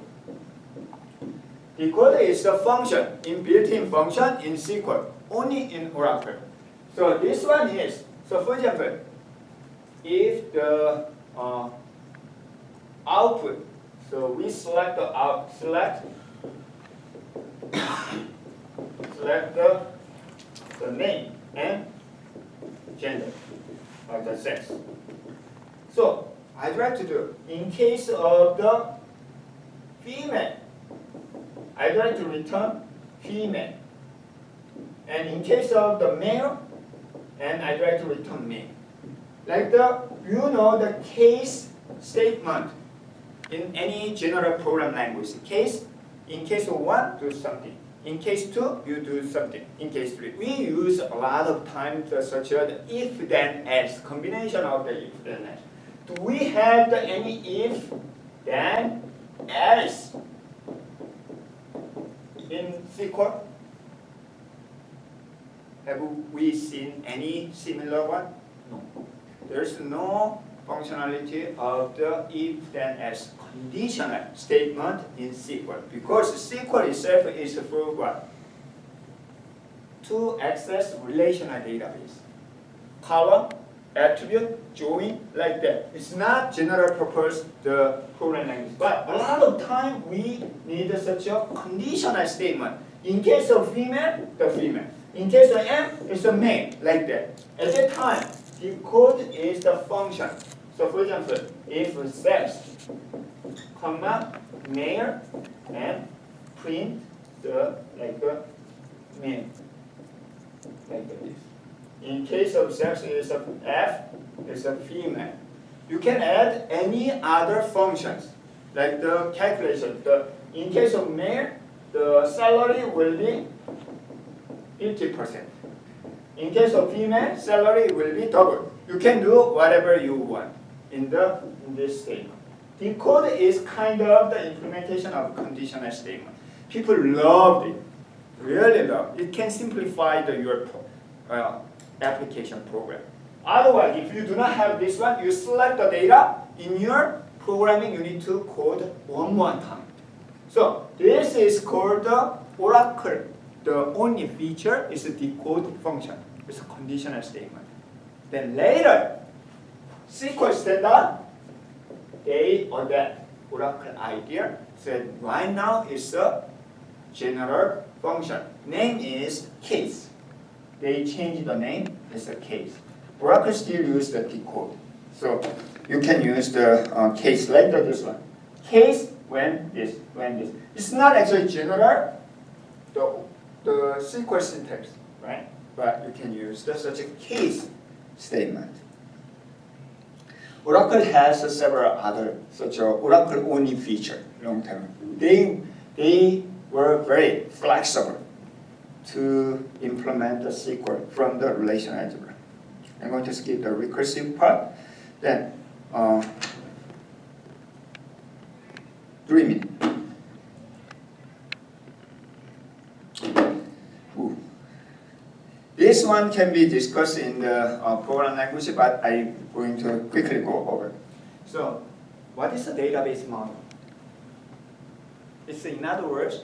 Decode is a function, built-in function in SQL, only in Oracle. So this one is, so for example, if the output, so we select the select the name and gender, or the sex. So I'd like to do, in case of the female, I'd like to return female. And in case of the male, and I'd like to return male. Like the case statement in any general program language. In case of 1, do something. In case 2, you do something. In case 3, we use a lot of time to such the if then else, combination of the if then else. Do we have any if then else in SQL? Have we seen any similar one? No. There's no functionality of the if then else conditional statement in SQL because SQL itself is for what? To access relational database. Column, attribute, join, like that. It's not general purpose the program language, but a lot of time we need such a conditional statement. In case of female, the female. In case of M, it's a male, like that. At that time, decode is the function. So for example, if sex, comma, male, and print the male, like this. In case of sex, it's a F, it's a female. You can add any other functions, like the calculation. In case of male, the salary will be 50%. In case of female, salary will be double. You can do whatever you want in this statement. Decode is kind of the implementation of conditional statement. People loved it, really loved it. It can simplify your application program. Otherwise, if you do not have this one, you select the data in your programming. You need to code one more time. So this is called the Oracle. The only feature is the decode function. It's a conditional statement. Then later, SQL standard, they adapt Oracle idea. Said right now it's a general function. Name is case. They change the name. It's a case. Oracle still use the decode. So you can use the case like this one. Case when this. It's not actually general. The SQL syntax, right? But you can use such a case statement. Oracle has several other such a Oracle only feature long term. They were very flexible to implement the SQL from the relational algebra. I'm going to skip the recursive part. Then 3 minutes. This one can be discussed in the program language, but I'm going to quickly go over. So, what is a database model? It's in other words,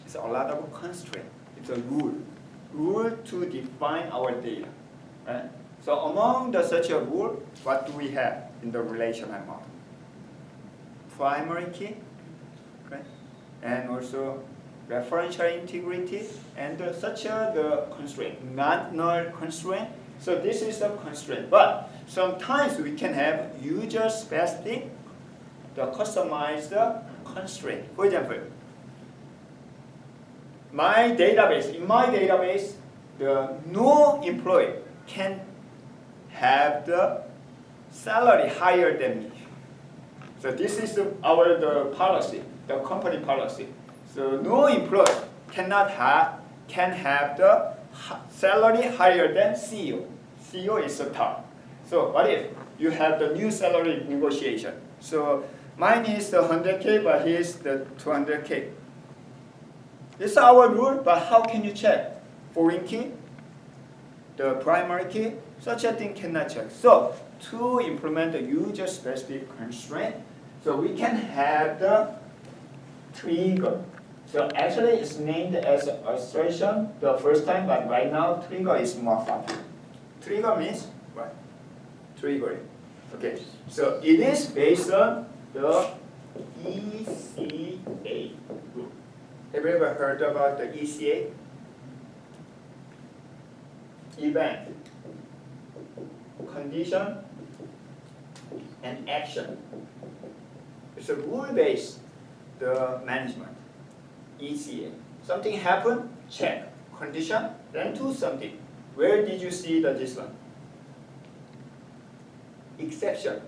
It's a lot of constraint. It's a rule to define our data, right? So among such a rule, what do we have in the relational model? Primary key, right? And also referential integrity, and the constraint, not null constraint. So this is the constraint. But sometimes we can have user-specific, the customized constraint. For example, in my database, no employee can have the salary higher than me. So this is the policy, the company policy. So no employee can have the salary higher than CEO. CEO is the top. So what if you have the new salary negotiation? So mine is the 100K, but his the 200K. This is our rule, but how can you check? Foreign key, the primary key, such a thing cannot check. So to implement the user-specific constraint, so we can have the trigger. So actually it's named as assertion the first time, but right now trigger is more popular. Trigger means what? Triggering. Okay, so it is based on the ECA rule. Have you ever heard about the ECA? Event, condition, and action. It's a rule-based the management. ECA. Something happened, check. Condition, then do something. Where did you see this one? Exception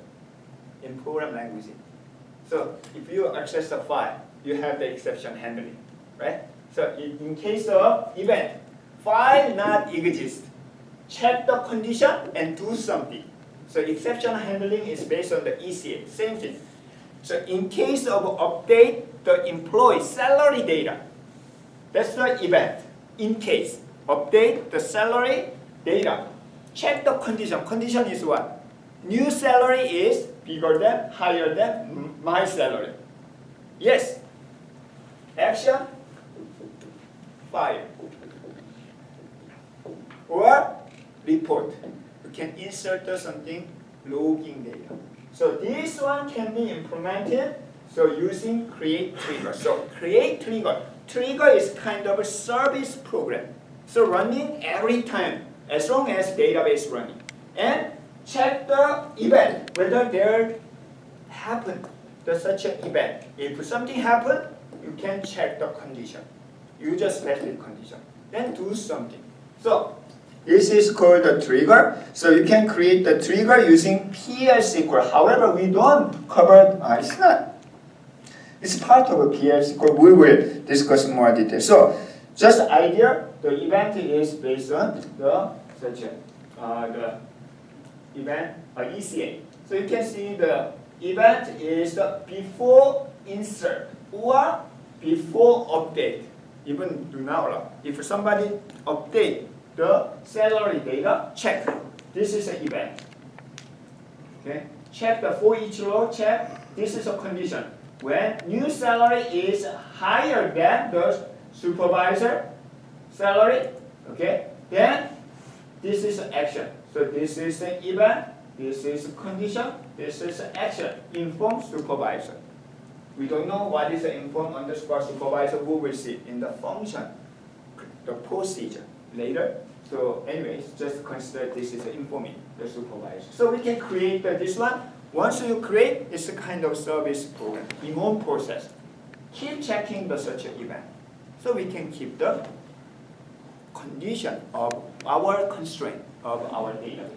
in program language. So if you access a file, you have the exception handling, right? So in case of event, file not exist. Check the condition and do something. So exception handling is based on the ECA, same thing. So in case of update the employee salary data, that's the event. In case, update the salary data. Check the condition. Condition is what? New salary is bigger than, higher than my salary. Yes. Action, fire. Or report. You can insert something, logging data. So this one can be implemented using create trigger. So create trigger. Trigger is kind of a service program. So running every time as long as database running. And check the event, whether there happened such an event. If something happened, you can check the condition. User-specific condition. Then do something. So this is called the trigger. So you can create the trigger using PL SQL. However, we don't cover, it's not. It's part of a PL SQL. We will discuss more detail. So just idea, the event is based on the event ECA. So you can see the event is the before insert or before update. Even do not allow. If somebody update the salary data, check. This is an event. Okay. Check the for each row, check. This is a condition. When new salary is higher than the supervisor salary, okay, then this is an action. So this is an event, this is a condition, this is an action. Inform supervisor. We don't know what is the inform underscore supervisor. We will see in the function, the procedure later. So anyways, just consider this is informing the supervisor. So we can create this one. Once you create, it's a kind of service program, in one process. Keep checking the such event. So we can keep the condition of our constraint of our database.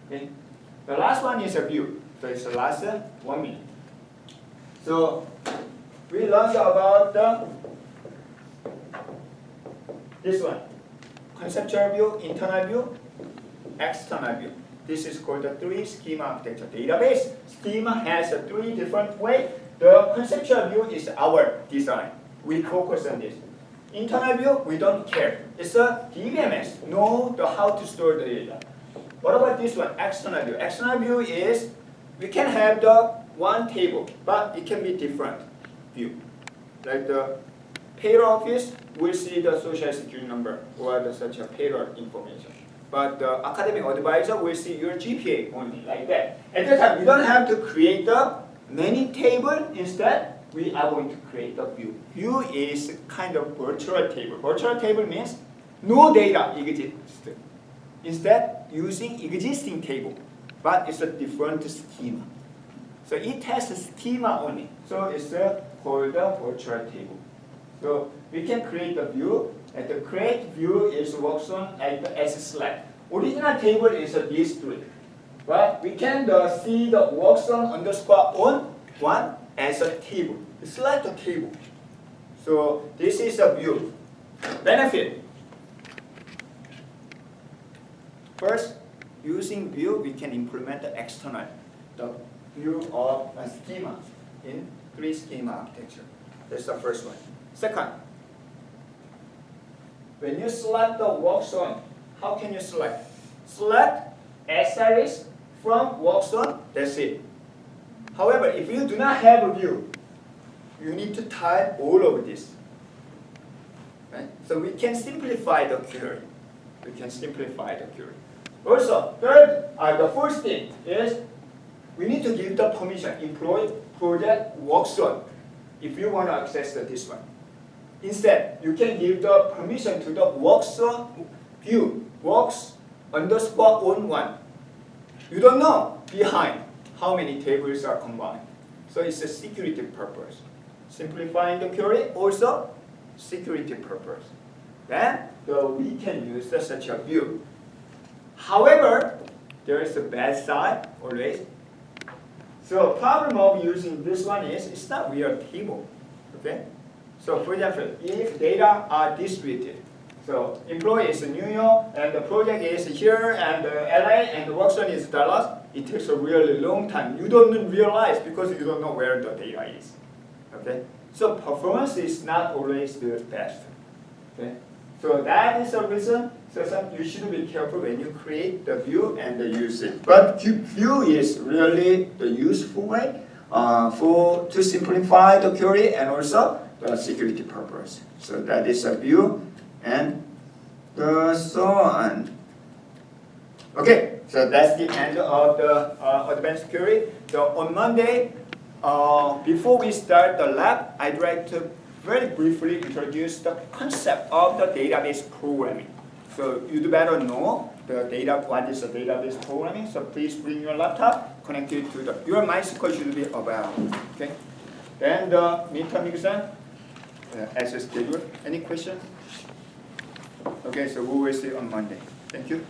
Okay? The last one is a view. So it's the last 1 minute. So we learned about this one. Conceptual view, internal view, external view. This is called the 3 schema architecture database. Schema has 3 different ways. The conceptual view is our design. We focus on this. Internal view, we don't care. It's a DBMS, know how to store the data. What about this one, external view? External view is, we can have the one table, but it can be different view. Like payroll office will see the social security number or the such a payroll information. But the academic advisor will see your GPA only, like that. At that time, you don't have to create the many table. Instead, we are going to create a view. View is kind of virtual table. Virtual table means no data exists. Instead, using existing table, but it's a different schema. So it has a schema only. So it's called a virtual table. So we can create a view, and the create view is works on like the as select. Original table is this three, but we can see the works on underscore on one as a table. It's like a table. So this is a view. Benefit. First, using view, we can implement the external, the view of a schema in 3 schema architecture. That's the first one. Second, when you select the work zone, how can you select? Select SRS from work zone, that's it. However, if you do not have a view, you need to type all of this. Right? So we can simplify the query. We can simplify the query. Also, third, the first thing is we need to give the permission, employee, project, work zone, if you want to access this one. Instead, you can give the permission to the work zone view, works underscore on one. You don't know behind how many tables are combined. So it's a security purpose. Simplifying the query, also security purpose. Then we can use such a view. However, there is a bad side always. So problem of using this one is it's not real table. Okay? So for example, if data are distributed, so employee is New York and the project is here and LA and the work zone is Dallas, it takes a really long time. You don't realize because you don't know where the data is. Okay? So performance is not always the best. Okay? So that is the reason. So you should be careful when you create the view and use it. But view is really the useful way to simplify the query and also the security purpose. So that is a view and so on. Okay, so that's the end of the advanced query. So on Monday, before we start the lab, I'd like to very briefly introduce the concept of the database programming. So you'd better know the data, what is the database programming. So please bring your laptop, connect it to your MySQL should be available. Okay. And midterm exam, as scheduled. Any questions? Okay, so we will see you on Monday. Thank you.